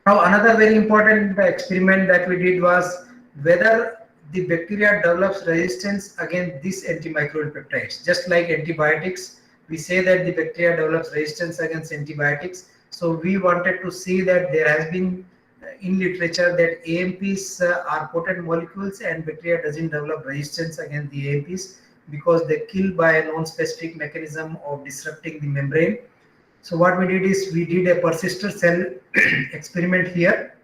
Now another very important experiment that we did was whether the bacteria develops resistance against these antimicrobial peptides. Just like antibiotics, we say that the bacteria develops resistance against antibiotics. So we wanted to see that there has been in literature that AMPs are potent molecules and bacteria doesn't develop resistance against the AMPs because they kill by a non-specific mechanism of disrupting the membrane. So what we did is we did a persister cell experiment here.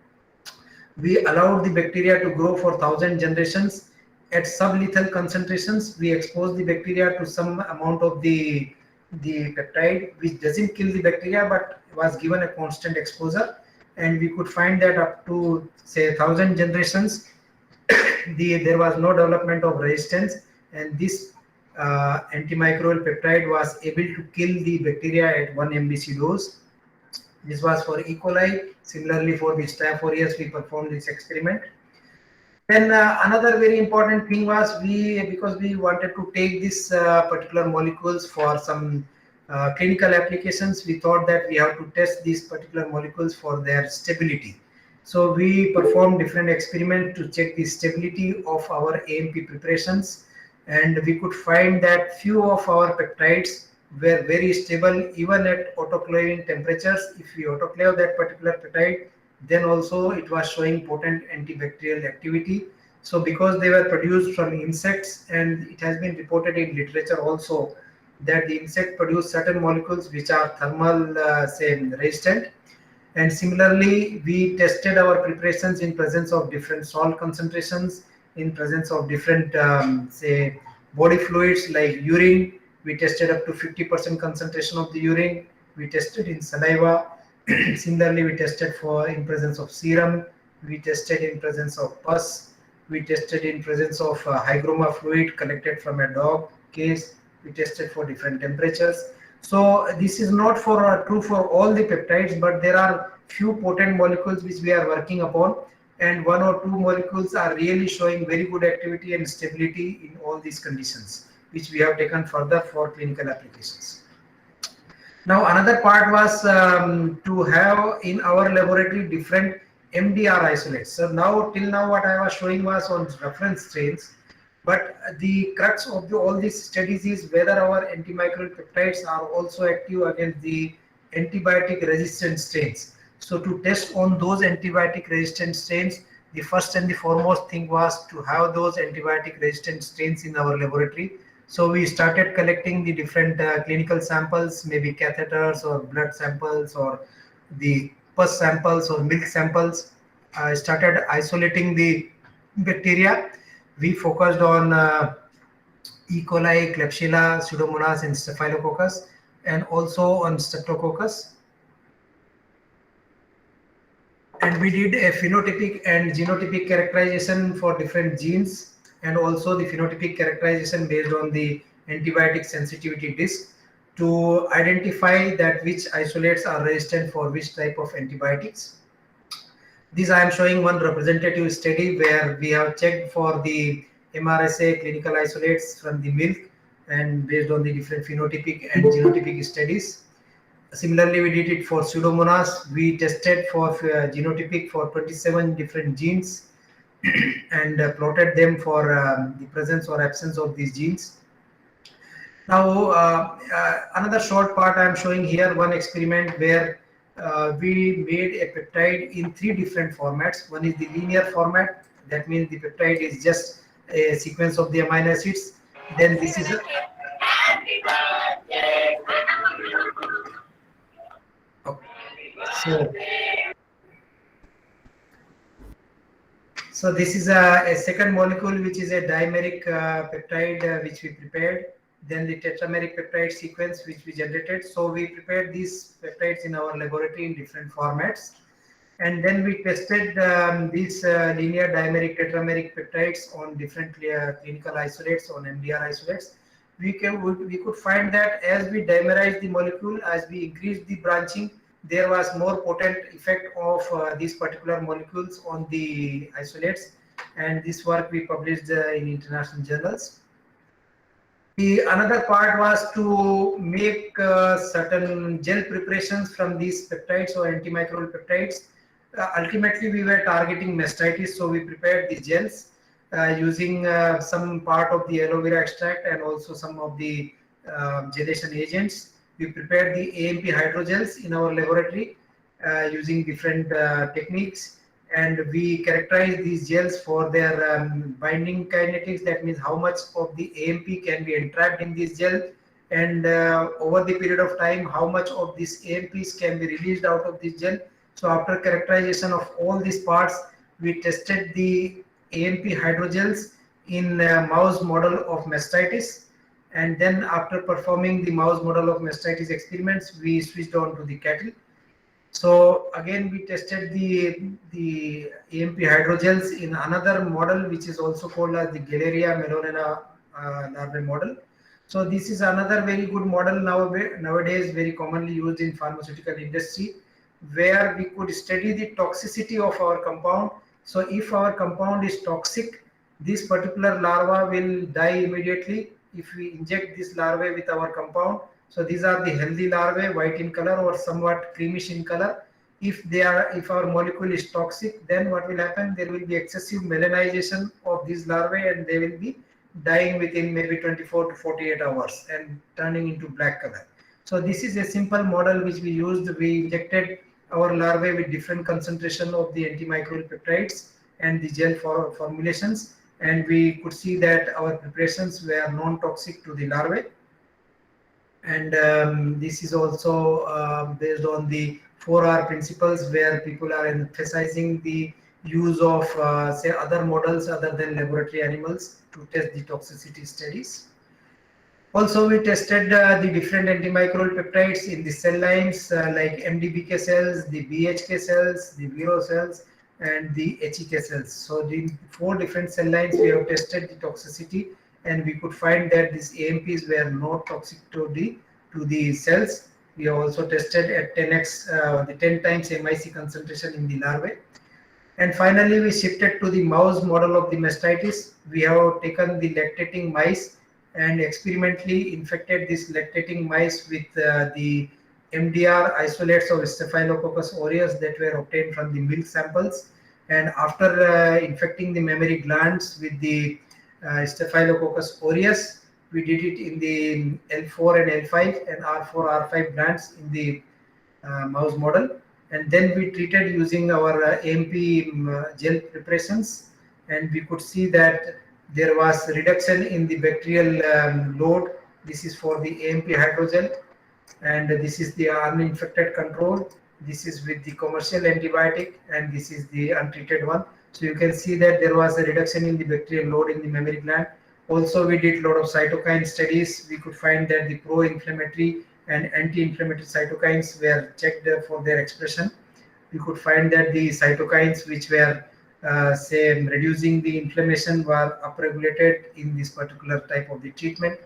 We allowed the bacteria to grow for 1000 generations at sublethal concentrations. We exposed the bacteria to some amount of the peptide which doesn't kill the bacteria but was given a constant exposure, and we could find that up to say 1000 generations there was no development of resistance, and this antimicrobial peptide was able to kill the bacteria at 1 MBC dose. This was for E. coli. Similarly, for the Staph aureus, we performed this experiment. Then another very important thing was because we wanted to take this particular molecules for some clinical applications, we thought that we have to test these particular molecules for their stability. So we performed different experiments to check the stability of our AMP preparations, and we could find that few of our peptides were very stable even at autoclaving temperatures. If we autoclave that particular peptide, then also it was showing potent antibacterial activity. So because they were produced from insects, and it has been reported in literature also that the insect produce certain molecules which are thermal resistant. And similarly, we tested our preparations in presence of different salt concentrations, in presence of different body fluids like urine. We tested up to 50% concentration of the urine. We tested in saliva. Similarly, we tested in presence of serum. We tested in presence of pus. We tested in presence of hygroma fluid collected from a dog case. We tested for different temperatures. So this is not true for all the peptides, but there are few potent molecules which we are working upon, and 1 or 2 molecules are really showing very good activity and stability in all these conditions, which we have taken further for clinical applications. Now another part was to have in our laboratory different MDR isolates. So now till now what I was showing was on reference strains, but the crux of all these studies is whether our antimicrobial peptides are also active against the antibiotic resistant strains. So to test on those antibiotic resistant strains, the first and the foremost thing was to have those antibiotic resistant strains in our laboratory. So we started collecting the different clinical samples, maybe catheters or blood samples or the pus samples or milk samples. I started isolating the bacteria. We focused on E. coli, Klebsiella, Pseudomonas, and Staphylococcus, and also on Streptococcus. And we did a phenotypic and genotypic characterization for different genes, and also the phenotypic characterization based on the antibiotic sensitivity disk to identify that which isolates are resistant for which type of antibiotics. This I am showing one representative study where we have checked for the MRSA clinical isolates from the milk, and based on the different phenotypic and genotypic studies. Similarly, we did it for Pseudomonas. We tested for genotypic for 27 different genes and plotted them for the presence or absence of these genes. Now, another short part I am showing here, one experiment where we made a peptide in 3 different formats. One is the linear format. That means the peptide is just a sequence of the amino acids. Then this is a So this is a second molecule, which is a dimeric peptide, which we prepared. Then the tetrameric peptide sequence, which we generated. So we prepared these peptides in our laboratory in different formats. And then we tested these linear dimeric tetrameric peptides on different clinical isolates, on MDR isolates. We could find that as we dimerized the molecule, as we increased the branching, there was more potent effect of these particular molecules on the isolates. And this work we published in international journals. The another part was to make certain gel preparations from these peptides or antimicrobial peptides. Ultimately, we were targeting mastitis, so we prepared the gels using some part of the aloe vera extract and also some of the gelation agents. We prepared the AMP hydrogels in our laboratory using different techniques, and we characterized these gels for their binding kinetics. That means how much of the AMP can be entrapped in this gel, and over the period of time, how much of these AMPs can be released out of this gel. So after characterization of all these parts, we tested the AMP hydrogels in a mouse model of mastitis. And then after performing the mouse model of mastitis experiments, we switched on to the cattle. So again, we tested the AMP hydrogels in another model, which is also called as the Galeria melonena larvae model. So this is another very good model nowadays very commonly used in pharmaceutical industry, where we could study the toxicity of our compound. So if our compound is toxic, this particular larva will die immediately if we inject this larvae with our compound. So these are the healthy larvae, white in color or somewhat creamish in color. If our molecule is toxic, then what will happen? There will be excessive melanization of these larvae, and they will be dying within maybe 24 to 48 hours and turning into black color. So this is a simple model which we used. We injected our larvae with different concentration of the antimicrobial peptides and the gel formulations, and we could see that our preparations were non-toxic to the larvae. And this is also based on the 4R principles, where people are emphasizing the use of say other models other than laboratory animals to test the toxicity studies. Also, we tested the different antimicrobial peptides in the cell lines like MDBK cells, the BHK cells, the Vero cells, and the HEK cells. So the 4 different cell lines we have tested the toxicity, and we could find that these AMPs were not toxic to the cells. We have also tested at 10x, the 10 times MIC concentration in the larvae. And finally, we shifted to the mouse model of the mastitis. We have taken the lactating mice and experimentally infected these lactating mice with the MDR isolates of Staphylococcus aureus that were obtained from the milk samples. And after infecting the mammary glands with the Staphylococcus aureus, we did it in the L4 and L5 and R4, R5 glands in the mouse model. And then we treated using our AMP gel preparations, and we could see that there was reduction in the bacterial load. This is for the AMP hydrogel, and this is the uninfected control. This is with the commercial antibiotic, and this is the untreated one. So you can see that there was a reduction in the bacterial load in the mammary gland. Also, we did a lot of cytokine studies. We could find that the pro-inflammatory and anti-inflammatory cytokines were checked for their expression. We could find that the cytokines which were say reducing the inflammation were upregulated in this particular type of the treatment.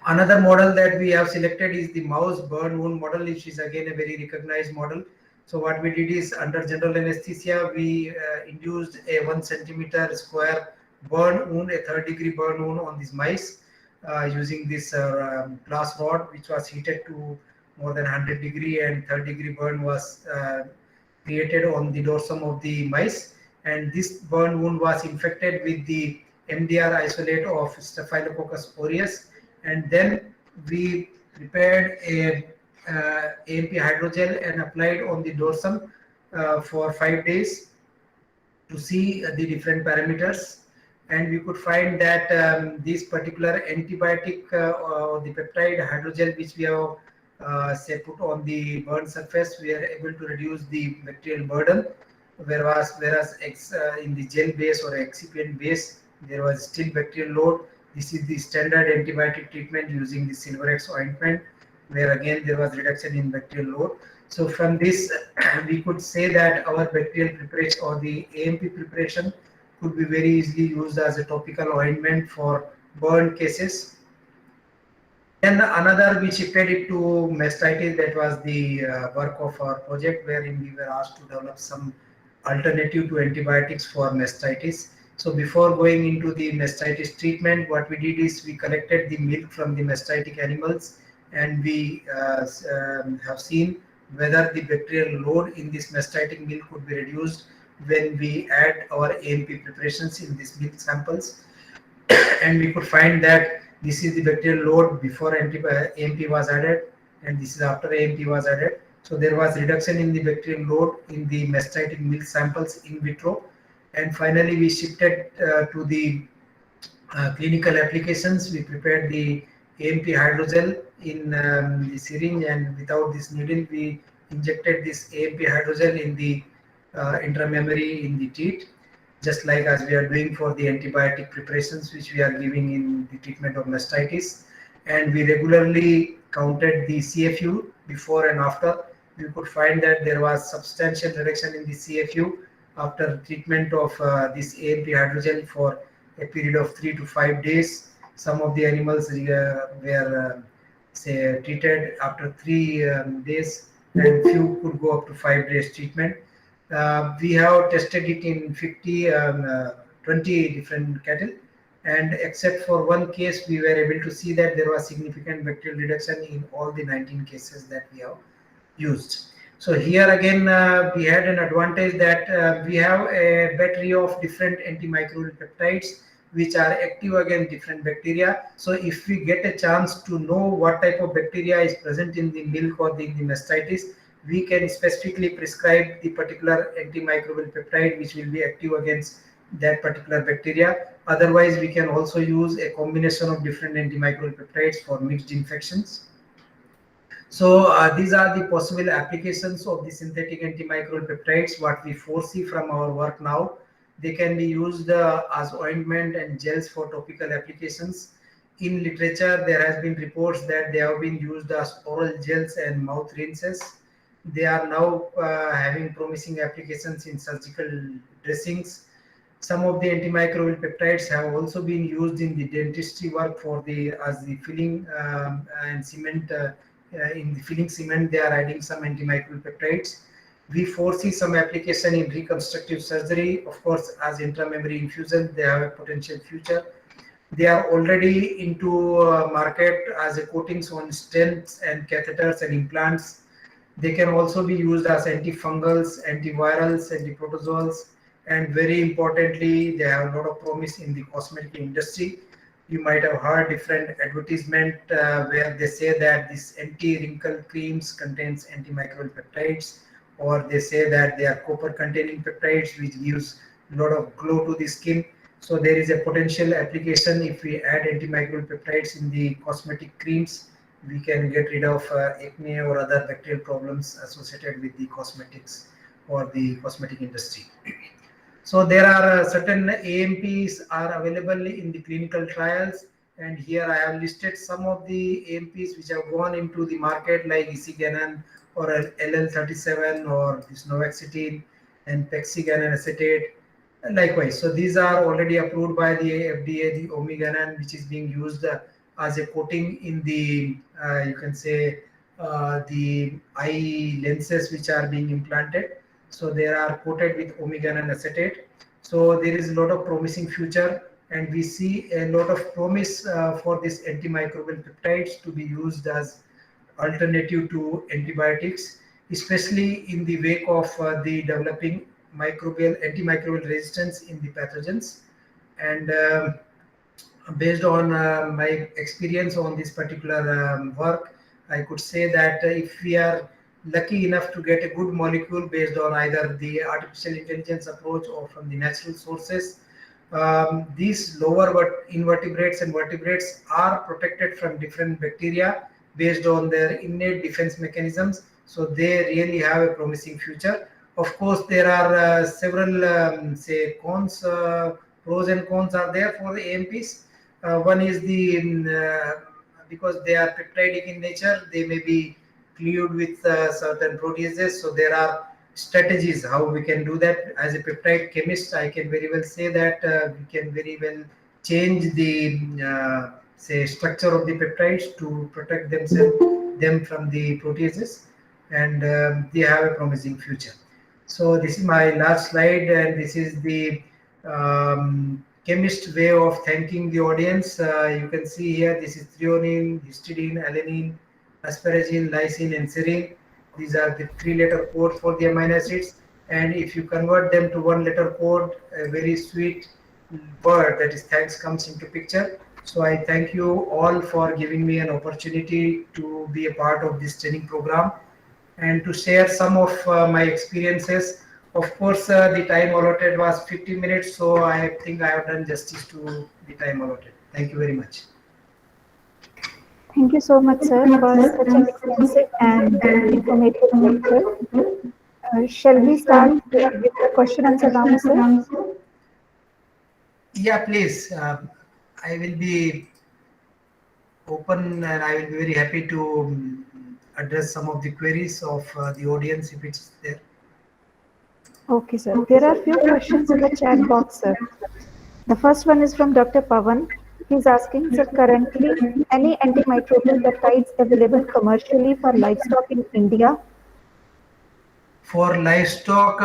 Another model that we have selected is the mouse burn wound model, which is again a very recognized model. So what we did is, under general anesthesia, we induced a 1 centimeter square burn wound, a 3rd-degree burn wound on these mice using this glass rod, which was heated to more than 100 degree, and 3rd-degree burn was created on the dorsum of the mice. And this burn wound was infected with the MDR isolate of Staphylococcus aureus. And then we prepared a AMP hydrogel and applied on the dorsum for 5 days to see the different parameters. And we could find that this particular antibiotic or the peptide hydrogel which we have say put on the burn surface, we are able to reduce the bacterial burden. Whereas in the gel base or excipient base, there was still bacterial load. This is the standard antibiotic treatment using the Silverex ointment, where again there was reduction in bacterial load. So from this, we could say that our bacterial preparation or the AMP preparation could be very easily used as a topical ointment for burn cases. Then another, we shifted it to mastitis. That was the work of our project, wherein we were asked to develop some alternative to antibiotics for mastitis. So before going into the mastitis treatment, what we did is we collected the milk from the mastitic animals, and we have seen whether the bacterial load in this mastitic milk could be reduced when we add our AMP preparations in these milk samples. And we could find that this is the bacterial load before AMP was added, and this is after AMP was added. So there was reduction in the bacterial load in the mastitic milk samples in vitro. And finally, we shifted to the clinical applications. We prepared the AMP hydrogel in the syringe, and without this needle, we injected this AMP hydrogel in the intramammary in the teat, just like as we are doing for the antibiotic preparations which we are giving in the treatment of mastitis. And we regularly counted the CFU before and after. We could find that there was substantial reduction in the CFU after treatment of this AMP hydrogel for a period of 3 to 5 days. Some of the animals were say treated after 3 days, and few could go up to 5 days treatment. We have tested it in 20 different cattle, and except for one case, we were able to see that there was significant bacterial reduction in all the 19 cases that we have used. So here again, we had an advantage that we have a battery of different antimicrobial peptides which are active against different bacteria. So if we get a chance to know what type of bacteria is present in the milk or the mastitis, we can specifically prescribe the particular antimicrobial peptide which will be active against that particular bacteria. Otherwise, we can also use a combination of different antimicrobial peptides for mixed infections. So these are the possible applications of the synthetic antimicrobial peptides, what we foresee from our work now. They can be used as ointment and gels for topical applications. In literature, there has been reports that they have been used as oral gels and mouth rinses. They are now having promising applications in surgical dressings. Some of the antimicrobial peptides have also been used in the dentistry work for as the filling and cement. In the filling cement, they are adding some antimicrobial peptides. We foresee some application in reconstructive surgery. Of course, as intramammary infusion, they have a potential future. They are already into market as a coatings on stents and catheters and implants. They can also be used as antifungals, antivirals, antiprotozoals, and very importantly, they have a lot of promise in the cosmetic industry. You might have heard different advertisement where they say that this anti-wrinkle creams contains antimicrobial peptides, or they say that they are copper-containing peptides which gives a lot of glow to the skin. So there is a potential application if we add antimicrobial peptides in the cosmetic creams. We can get rid of acne or other bacterial problems associated with the cosmetics or the cosmetic industry. So there are certain AMPs are available in the clinical trials, and here I have listed some of the AMPs which have gone into the market, like Isiganan or LL37 or this Novaxetin and Pexiganan acetate. Likewise, so these are already approved by the FDA, the Omiganan, which is being used as a coating in the, you can say, the eye lenses which are being implanted. So they are coated with Omiganan acetate. So there is a lot of promising future, and we see a lot of promise for this antimicrobial peptides to be used as alternative to antibiotics, especially in the wake of the developing antimicrobial resistance in the pathogens. And based on my experience on this particular work, I could say that if we are lucky enough to get a good molecule based on either the artificial intelligence approach or from the natural sources, these lower invertebrates and vertebrates are protected from different bacteria based on their innate defense mechanisms. So they really have a promising future. Of course, there are several say cons, pros and cons are there for the AMPs. One is the because they are peptidic in nature, they may be cleaved with certain proteases. So there are strategies how we can do that. As a peptide chemist, I can very well say that we can very well change the say structure of the peptides to protect them from the proteases, and they have a promising future. So this is my last slide, and this is the chemist way of thanking the audience. You can see here, this is threonine, histidine, alanine, asparagine, lysine, and serine. These are the 3-letter code for the amino acids. And if you convert them to 1-letter code, a very sweet word, that is thanks, comes into picture. So I thank you all for giving me an opportunity to be a part of this training program and to share some of my experiences. Of course, the time allotted was 50 minutes, so I think I have done justice to the time allotted. Thank you very much. Thank you so much, sir, for such an extensive and informative lecture. Shall we start with the question answer round, sir? Yeah, please. I will be open, and I will be very happy to address some of the queries of the audience if it's there. Okay, sir. There are few questions in the chat box, sir. The first one is from Dr. Pavan. He's asking, sir, currently any antimicrobial peptides available commercially for livestock in India? For livestock,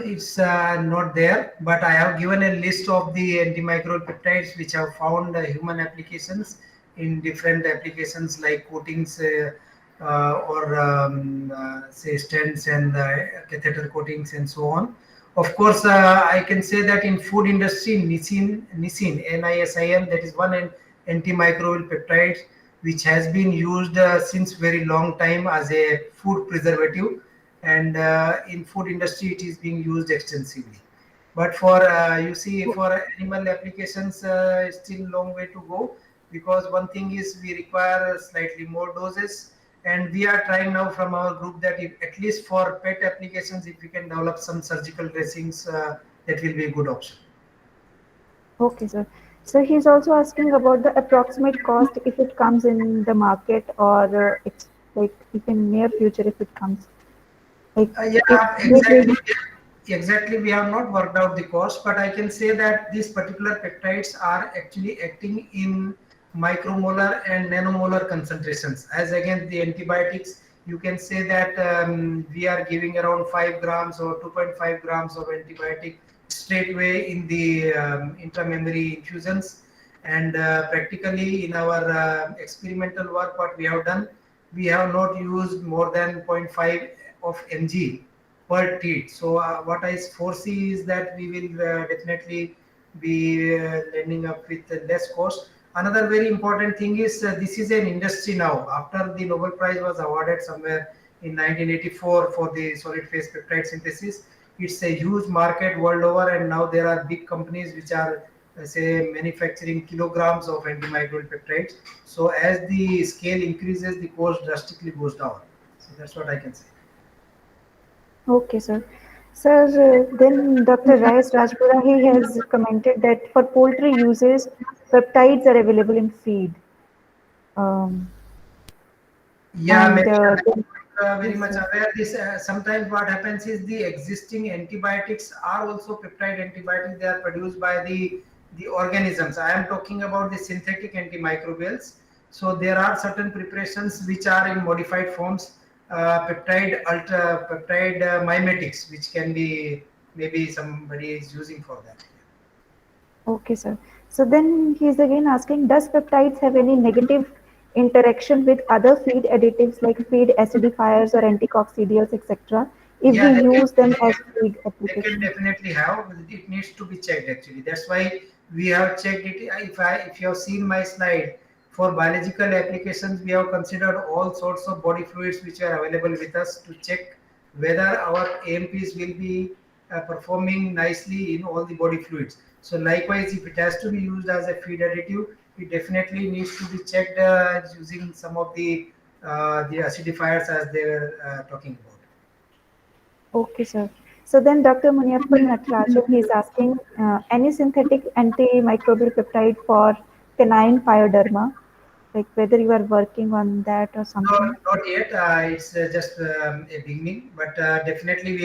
it's not there, but I have given a list of the antimicrobial peptides which have found human applications in different applications like coatings or say stents and catheter coatings and so on. Of course, I can say that in food industry, nisin, NISIN, that is one antimicrobial peptide which has been used since very long time as a food preservative, and in food industry it is being used extensively. But for you see, for animal applications, it's still a long way to go, because one thing is we require slightly more doses, and we are trying now from our group that if, at least for pet applications, if we can develop some surgical dressings, that will be a good option. Okay, sir. So he's also asking about the approximate cost if it comes in the market, or it's like if in near future if it comes. Like Yeah, exactly. We have not worked out the cost, but I can say that these particular peptides are actually acting in micromolar and nanomolar concentrations. As again, the antibiotics, you can say that we are giving around 5 grams or 2.5 grams of antibiotic straight away in the intramammary infusions. And practically in our experimental work, what we have done, we have not used more than 0.5 of mg per teat. So what I foresee is that we will definitely be ending up with less cost. Another very important thing is this is an industry now. After the Nobel Prize was awarded somewhere in 1984 for the solid phase peptide synthesis, it's a huge market world over, and now there are big companies which are say manufacturing kilograms of antimicrobial peptides. So as the scale increases, the cost drastically goes down. So that's what I can say. Okay, sir. Sir, then Dr. Rayas Rajpura, he has commented that for poultry uses, peptides are available in feed. Yeah, And maybe then, I'm very yes, much sir. aware. This sometimes what happens is the existing antibiotics are also peptide antibiotics. They are produced by the organisms. I am talking about the synthetic antimicrobials. So there are certain preparations which are in modified forms, peptide mimetics, which can be maybe somebody is using for that. Okay, sir. So then he's again asking, does peptides have any negative interaction with other feed additives like feed acidifiers or anticoccidials, etc., if we Yeah, use them as feed they can application? definitely have. It needs to be checked actually. That's why we have checked it. If you have seen my slide, for biological applications, we have considered all sorts of body fluids which are available with us to check whether our AMPs will be performing nicely in all the body fluids. So likewise, if it has to be used as a feed additive, it definitely needs to be checked using some of the the acidifiers as they were talking about. Okay, sir. So then Dr. Muniappan Natarajan, he is asking any synthetic antimicrobial peptide for canine pyoderma, like whether you are working on that or No, something. not yet. It's just a beginning, but definitely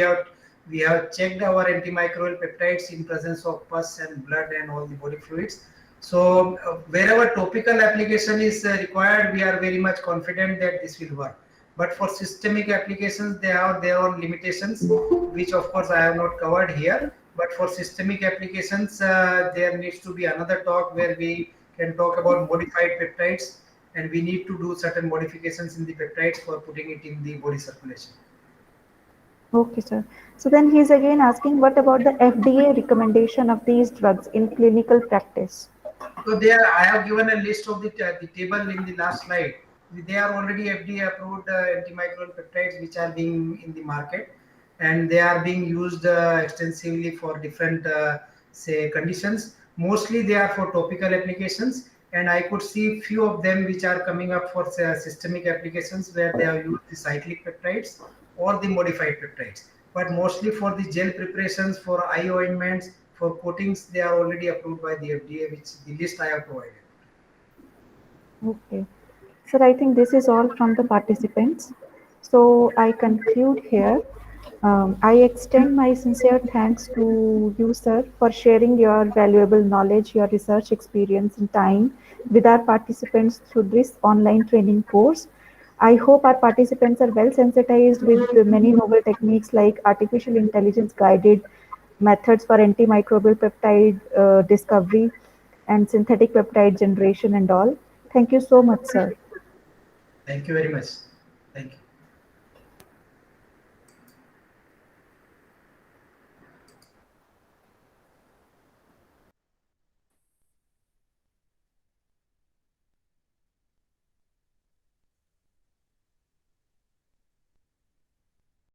we have checked our antimicrobial peptides in presence of pus and blood and all the body fluids. So wherever topical application is required, we are very much confident that this will work. But for systemic applications, they have their own limitations, which of course I have not covered here. But for systemic applications, there needs to be another talk where we can talk about modified peptides, and we need to do certain modifications in the peptides for putting it in the body circulation. Okay, sir. So then he's again asking, what about the FDA recommendation of these drugs in clinical practice? So there, I have given a list of the table in the last slide. They are already FDA approved antimicrobial peptides which are being in the market, and they are being used extensively for different say conditions. Mostly they are for topical applications, and I could see few of them which are coming up for systemic applications where they have used the cyclic peptides or the modified peptides. But mostly for the gel preparations, for eye ointments, for coatings, they are already approved by the FDA, which the list I have provided. Okay. Sir, I think this is all from the participants. So I conclude here. I extend my sincere thanks to you, sir, for sharing your valuable knowledge, your research experience, and time with our participants through this online training course. I hope our participants are well sensitized with the many novel techniques like artificial intelligence guided methods for antimicrobial peptide discovery and synthetic peptide generation and all. Thank you so much, sir. Thank you very much. Thank you.